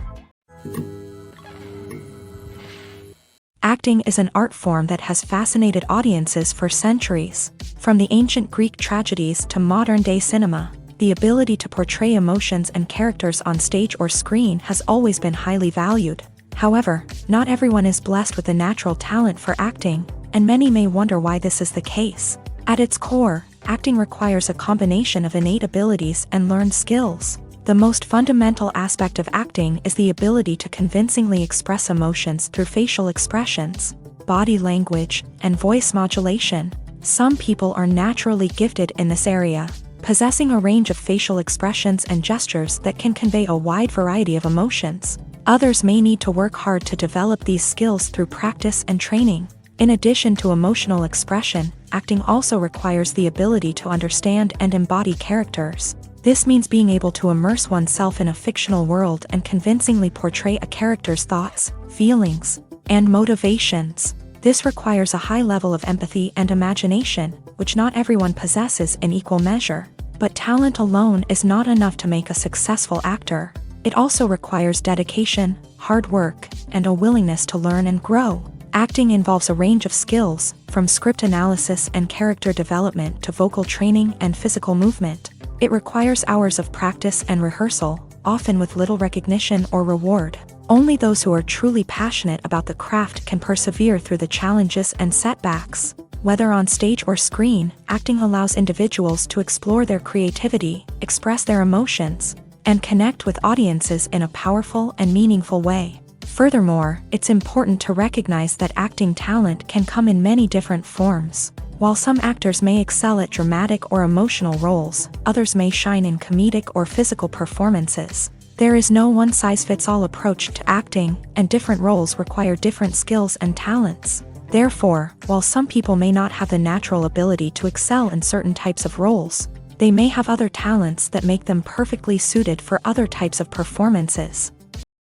Acting is an art form that has fascinated audiences for centuries. From the ancient Greek tragedies to modern-day cinema, the ability to portray emotions and characters on stage or screen has always been highly valued. However, not everyone is blessed with a natural talent for acting, and many may wonder why this is the case. At its core, acting requires a combination of innate abilities and learned skills. The most fundamental aspect of acting is the ability to convincingly express emotions through facial expressions, body language, and voice modulation. Some people are naturally gifted in this area, possessing a range of facial expressions and gestures that can convey a wide variety of emotions. Others may need to work hard to develop these skills through practice and training. In addition to emotional expression, acting also requires the ability to understand and embody characters. This means being able to immerse oneself in a fictional world and convincingly portray a character's thoughts, feelings, and motivations. This requires a high level of empathy and imagination, which not everyone possesses in equal measure. But talent alone is not enough to make a successful actor. It also requires dedication, hard work, and a willingness to learn and grow. Acting involves a range of skills, from script analysis and character development to vocal training and physical movement. It requires hours of practice and rehearsal, often with little recognition or reward. Only those who are truly passionate about the craft can persevere through the challenges and setbacks. Whether on stage or screen, acting allows individuals to explore their creativity, express their emotions, and connect with audiences in a powerful and meaningful way. Furthermore, it's important to recognize that acting talent can come in many different forms. While some actors may excel at dramatic or emotional roles, others may shine in comedic or physical performances. There is no one-size-fits-all approach to acting, and different roles require different skills and talents. Therefore, while some people may not have the natural ability to excel in certain types of roles, they may have other talents that make them perfectly suited for other types of performances.